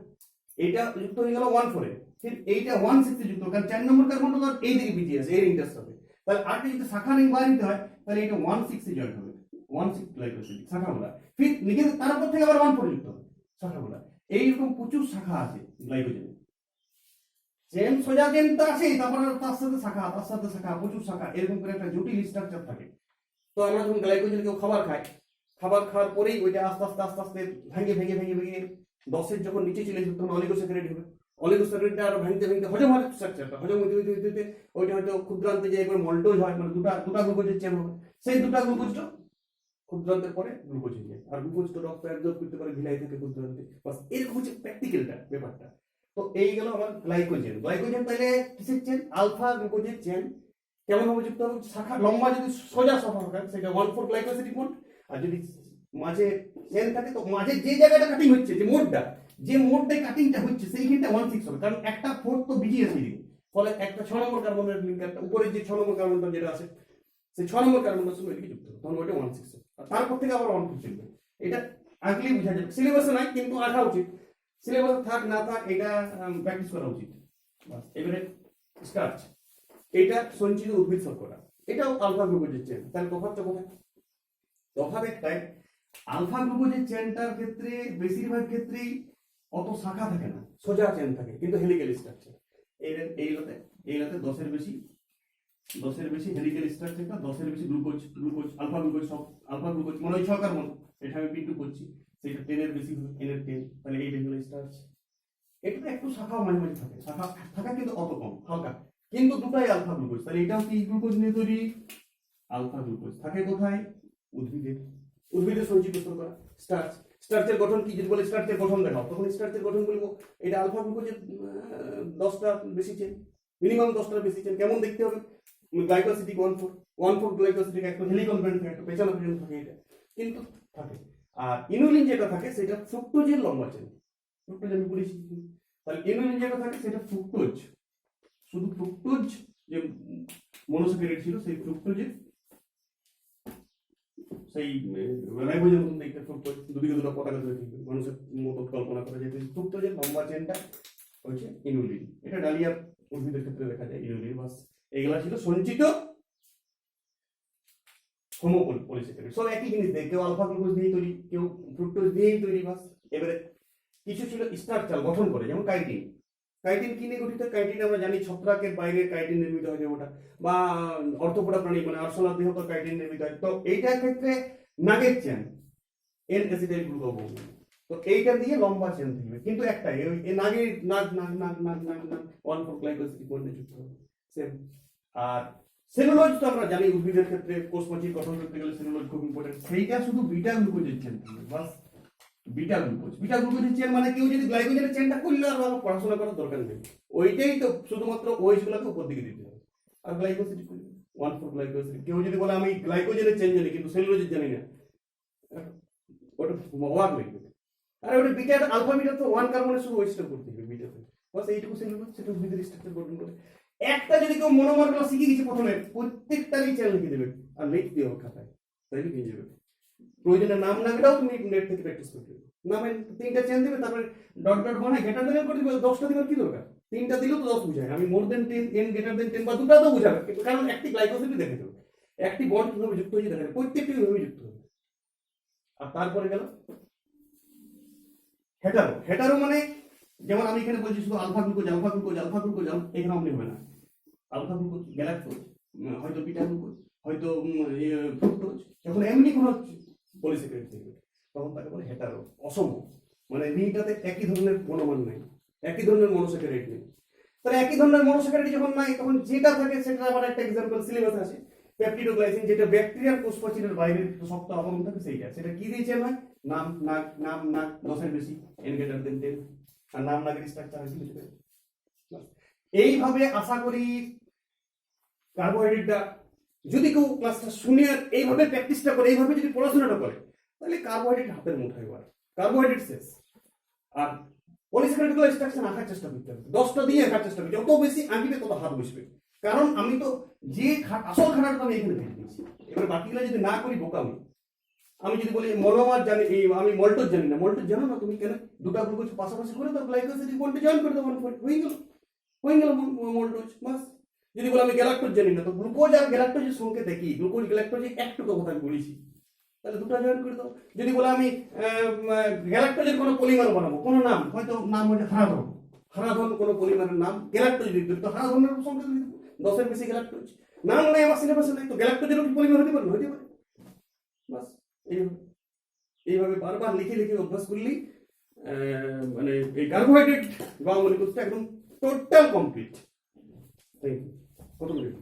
A: এইটা যুক্ত হয়ে গেল 1,4 এ, ঠিক এইটা 1,6 এ যুক্ত, কারণ 4 নম্বর কার্বনটা তো এইদিকে বিজি আছে, এই রিংটার সাথে। তাহলে আরেকটা যদি শাখা রিং বাইর হতে হয় তাহলে এটা 1,6 এ জয়েন হবে, 1,6 গ্লাইকোসিডিক শাখাগুলা। ফির নিজে তার উপর থেকে আবার 1,4 যুক্ত হবে শাখাগুলা। এইরকম প্রচুর শাখা আছে গ্লাইকোজেনে। চেন সোজা চেনটা আছে, তারপর তার সাথে শাখা, তার সাথে শাখা, প্রচুর শাখা, এরকম করে একটা জটিল স্ট্রাকচার থাকে। তো আমরা যখন গ্লাইকোজেন কেউ খাবার খাই, খাবার খাওয়ার পরেই ওইটা আস্তে আস্তে আস্তে আস্তে ভেঙে ভেঙে ভেঙে ভেঙে 10 এর যখন নিচে চলে যাবে তখন অলিগোস্যাকারাইড হবে। অলিগোস্যাকারাইডটা আরো ভাঙতে ভাঙতে হজম হয় স্ট্রাকচারটা, হজম হতে হতে হতে হতে ওইটা হয়তো ক্ষুদ্রান্তে যে একবার মল্টোজ হয়, মানে দুটা গ্লুকোজের চেন হবে। সেই দুটা গ্লুকোজটা ক্ষুদ্রান্তের পরে গ্লুকোজ হয়ে যায়, আর গ্লুকোজটা রক্ত অ্যাবজর্ব করতে পারে ভিলাই থেকে ক্ষুদ্রান্তে। বাস এরকম হচ্ছে প্র্যাকটিক্যালটা ব্যাপারটা। তো এই গেল আমার গ্লাইকোজেন। গ্লাইকোজেন তাহলে কিসের চেন? আলফা গ্লুকোজের চেন। কেমন হবে যুক্ত হবে? শাখা লম্বা যদি সোজা শাখা হয় সেটা 1,4 গ্লাইকোসিডিক বন্ড, আর যদি মাঝে চেন থাকে তো মাঝে যে জায়গাটা কাটিং হচ্ছে, যে মোডটাই কাটিংটা হচ্ছে সেইখানটা 1,6 হবে, কারণ একটা 4 তো বিজি আছে এদিকে। ফলে একটা 6 নম্বর কার্বনের লিঙ্কারটা উপরে যে 6 নম্বর কার্বনটা যেটা আছে সেই 6 নম্বর কার্বনটার সঙ্গে এদিকে যুক্ত হবে, তখন ওইটা 1,6 হবে। আর তারপর থেকে আবার 1,4 চলবে। এটা আগলেই বোঝা যাবে, সিলেবাসে নাই কিন্তু আঁকা উচিত, সিলেবাস থাক না থাক এটা প্র্যাকটিস করা উচিত। বাস এবারে স্টার্চ, এটা সঞ্চিত উদ্ভিদ শর্করা, এটাও আলফা গ্লুকোজের চেন। তাহলে তফাৎটা কোথায়? তফাৎ একটাই, আলফা গ্লুকোজের চেনটার ক্ষেত্রে বেশিরভাগ ক্ষেত্রেই অত শাখা থাকে না, সোজা চেন থাকে কিন্তু হেলিক্যাল স্ট্রাকচার। এইটাতে 10 এর বেশি হেলিক্যাল স্ট্রাকচারটা, 10 এর বেশি গ্লুকোজ আলফা গ্লুকোজ, সব আলফা গ্লুকোজ মানে ওই 6 কার্বন, এটা আমি পিন্টু করছি, সেটা 10 এর বেশি হবে, n এর 10। তাহলে এই রেগুলার স্টার্চ। এটাতে একটু শাখাও মাঝে মাঝে থাকে, শাখা থাকা কিন্তু অত কম, হালকা, কিন্তু দুটাই আলফা গ্লুকোজ। তাহলে এটাও কি গ্লুকোজ নিয়ে তৈরি? আলফা গ্লুকোজ থাকে কোথায়? উদ্ভিদের সঞ্চিত শর্করা স্টার্চ। স্টার্চের গঠন কি? যদি বলে স্টার্চের গঠন দেখাও, তখন স্টার্চের গঠন বলবো এটা আলফা গ্লুকোজের 10টা বেশি চেন, মিনিমাম 10টা বেশি চেন। কেমন দেখতে হবে? গ্লাইকোসিডিক 1,4 গ্লাইকোসিডিক, একটা হেলিকল ব্যান্ড থাকে, একটা পেছানো পর্যন্ত থাকে, এটা কিন্তু থাকে। আর ইনুলিন যেটা থাকে সেটা ফ্রুক্টোজের লম্বা চেন। ফ্রুক্টোজ আমি বলেছি। তাহলে ইনুলিন যেটা থাকে সেটা ফ্রুক্টোজ, শুধু ফ্রুক্টোজ যে মনোস্যাকারাইড ছিল সেই ফ্রুক্টোজের সেই রাইবোজের মতন দেখতে ফ্রুক্টোজ, দুদিকে দুটো পতাকা ধরে থাকবে, মানুষের মতো কল্পনা করা যায়। ফ্রুক্টোজের লম্বা চেনটা হচ্ছে ইনুলিন। এটা ডালিয়া উদ্ভিদের ক্ষেত্রে দেখা যায় ইনুলিন। বাস এইগুলা ছিল সঞ্চিত হোমোপলিস্যাকারাইড, সব একই জিনিস দেয়, কেউ আলফা গ্লুকোজ দিয়ে তৈরি, কেউ ফ্রুক্টোজ দিয়েই তৈরি। বাস এবারে কিছু ছিল স্ট্রাকচার গঠন করে, যেমন কাইটিন। কাইটিন কি নিয়ে গঠিত? কাইটিন আমরা জানি ছত্রাকের বাইরে কাইটিন নির্মিত হয়, ওটা বা অর্থোপোডা প্রাণী মানে আরশোলা দেহ তো কাইটিন নির্মিত হয়। তো এইটার ক্ষেত্রে নাগের চেন, এন অ্যাসিটাইল গ্লুকোজ। তো এইটা দিয়ে লম্বা চেন থাকবে, কিন্তু একটাই এই নাগের নাগ 1,4 গ্লাইকোসিডিক বন্ডে যুক্ত হবে সেম। আর সেলুলোজ তো আমরা জানি উদ্ভিদের ক্ষেত্রে কোষপ্রাচীর গঠন করতে গেলে সেলুলোজ খুব ইম্পর্টেন্ট, সেইটা শুধু বিটা গ্লুকোজের চেন থাকবে। বাস বিটা গ্লুকোজের চেন, মানে কেউ যদি গ্লাইকোজেনের চেনটা করলে আর পড়াশোনা করার দরকার নেই, ওইটাই তো শুধুমাত্র ওইস গুলোকে উপর দিকে দিতে হবে। আর গ্লাইকোসিড 1,4 গ্লাইকোসিড, কেউ যদি বলে আমি গ্লাইকোজেনের চেন জানি কিন্তু সেলুলোজের জানি না, ওটা অবাক লাগবে। আর ওটা বিটা আলফা বিটা তো 1 কার্বনের শুধু ওইসটা করতে হবে বিটাতে। বাস এইটুকু সেলুলোজ, সেটা উদ্ভিদের স্ট্রাকচার গঠন করে। একটা যদি কেউ মনোমারগুলো শিখে গেছে প্রথমে, প্রত্যেকটারই চেন লিখে দেবে আর লিখতে হবে খাতায়, তাইলে পেয়ে যাবে। প্রয়োজনে নাম না গেলেও তুমি নেট থেকে প্র্যাকটিস করতে হবে। নামে 3টা চেন দেবে, তারপরে ডট ডট বানায় গ্রেটার দেন করে দিবে, 10টা দিবার কি দরকার? 3টা দিলেও তো 10 বুঝায়। আমি মোর দেন 10, এন গ্রেটার দেন 10 বা দুটো তো বুঝাবে, কিন্তু কারণ একটি গ্লাইকোসিডই দেখে দেবে, একটি বন্ড কিভাবে যুক্ত হয়েছে দেখা যাবে, প্রত্যেকটি কিভাবে যুক্ত হবে। আর তারপরে গেল হেটারো মানে যেমন আমি এখানে বলছি শুধু আলফা গ্লুকোজ, এখানে অমনি হবে না। আলফা গ্লুকোজ, গ্যালাক্টোজ, হয়তো বিটা গ্লুকোজ, হয়তো ফ্রুক্টোজ, যখন এমনি কোনো পলিস্যাকারাইড থাকবে। তখন তাকে বলে হেটারো, অসম। মানে রিটাতে একই ধরনের মনোমান নেই, একই ধরনের মনোস্যাকারাইড নেই। তাহলে একই ধরনের মনোস্যাকারাইড যখন নাই, তখন যেটা থাকে সেটা আবার একটা এক্সাম্পল সিলেবাস আছে, পেপটিডোগ্লাইসিন, যেটা ব্যাকটেরিয়ার কোষপ্রাচীরের বাইরে একটু শক্ত আবরণ থাকে সেইটা। সেটা কি দিয়েছে না, নাম নাক, নাম নাক 10-এর বেশি, n greater than 10, আর নাম নাকের স্ট্রাকচার আছে লিখে দেবে। এইভাবে আশা করি কার্বোহাইড্রেটটা যদি কেউ ক্লাসটা শুনে এইভাবে প্র্যাকটিসটা করে, এইভাবে যদি পড়াশোনাটা করে, তাহলে কার্বোহাইড্রেট হাতের মুঠোয় পারে, কার্বোহাইড্রেট শেষ। আর পলিস্যাকারাইডগুলো স্ট্রাকচার আঁকার চেষ্টা করতে হবে, 10টা দিয়ে আঁকার চেষ্টা করবে, যত বেশি আঁকিবে তত হাত বসবে। কারণ আমি তো যে আসল খানাটা আমি এখানে দেখে দিয়েছি, এবার বাকিগুলো যদি না করি বোকামি। আমি যদি বলি মনোমার জানি, আমি মল্টোজ জানি না, মল্টোজ জানো না তুমি, কেন দুটা গ্লুকোজ পাশাপাশি করে দাও, গ্লাইকোসিডিক বন্ডে জয়েন করে দাও, হয়ে গেল মল্টোজ, বাস। যদি বলে আমি গ্যালাক্টোজ জানি না, তো গ্লুকোজ আর গ্যালাক্টোজের সংকেত কি, গ্লুকোজ গ্যালাক্টোজ একটুকু কথা আমি বলেছি, তাহলে দুটো জয়েন করে দাও। যদি বলে আমি গ্যালাক্টোজের কোনো পলিমার বানাবো, কোনো নাম, হয়তো নাম হচ্ছে হারাধন, হারাধন কোনো পলিমারের নাম, গ্যালাক্টোজ দিতে, তো হারাধনের সংকেত দিতে 10-এর বেশি গ্যালাক্টোজ। নাম নাই আমার সিলেবাসে নাই, তো গ্যালাক্টোজের কি পলিমার হতে পারে? হতে পারে, বাস। এইভাবে বারবার লিখে লিখে অভ্যাস করলেই মানে এই কার্বোহাইড্রেট বা মলিকুলসটা একদম টোটাল কমপ্লিট। Thank you. কত মিনিট?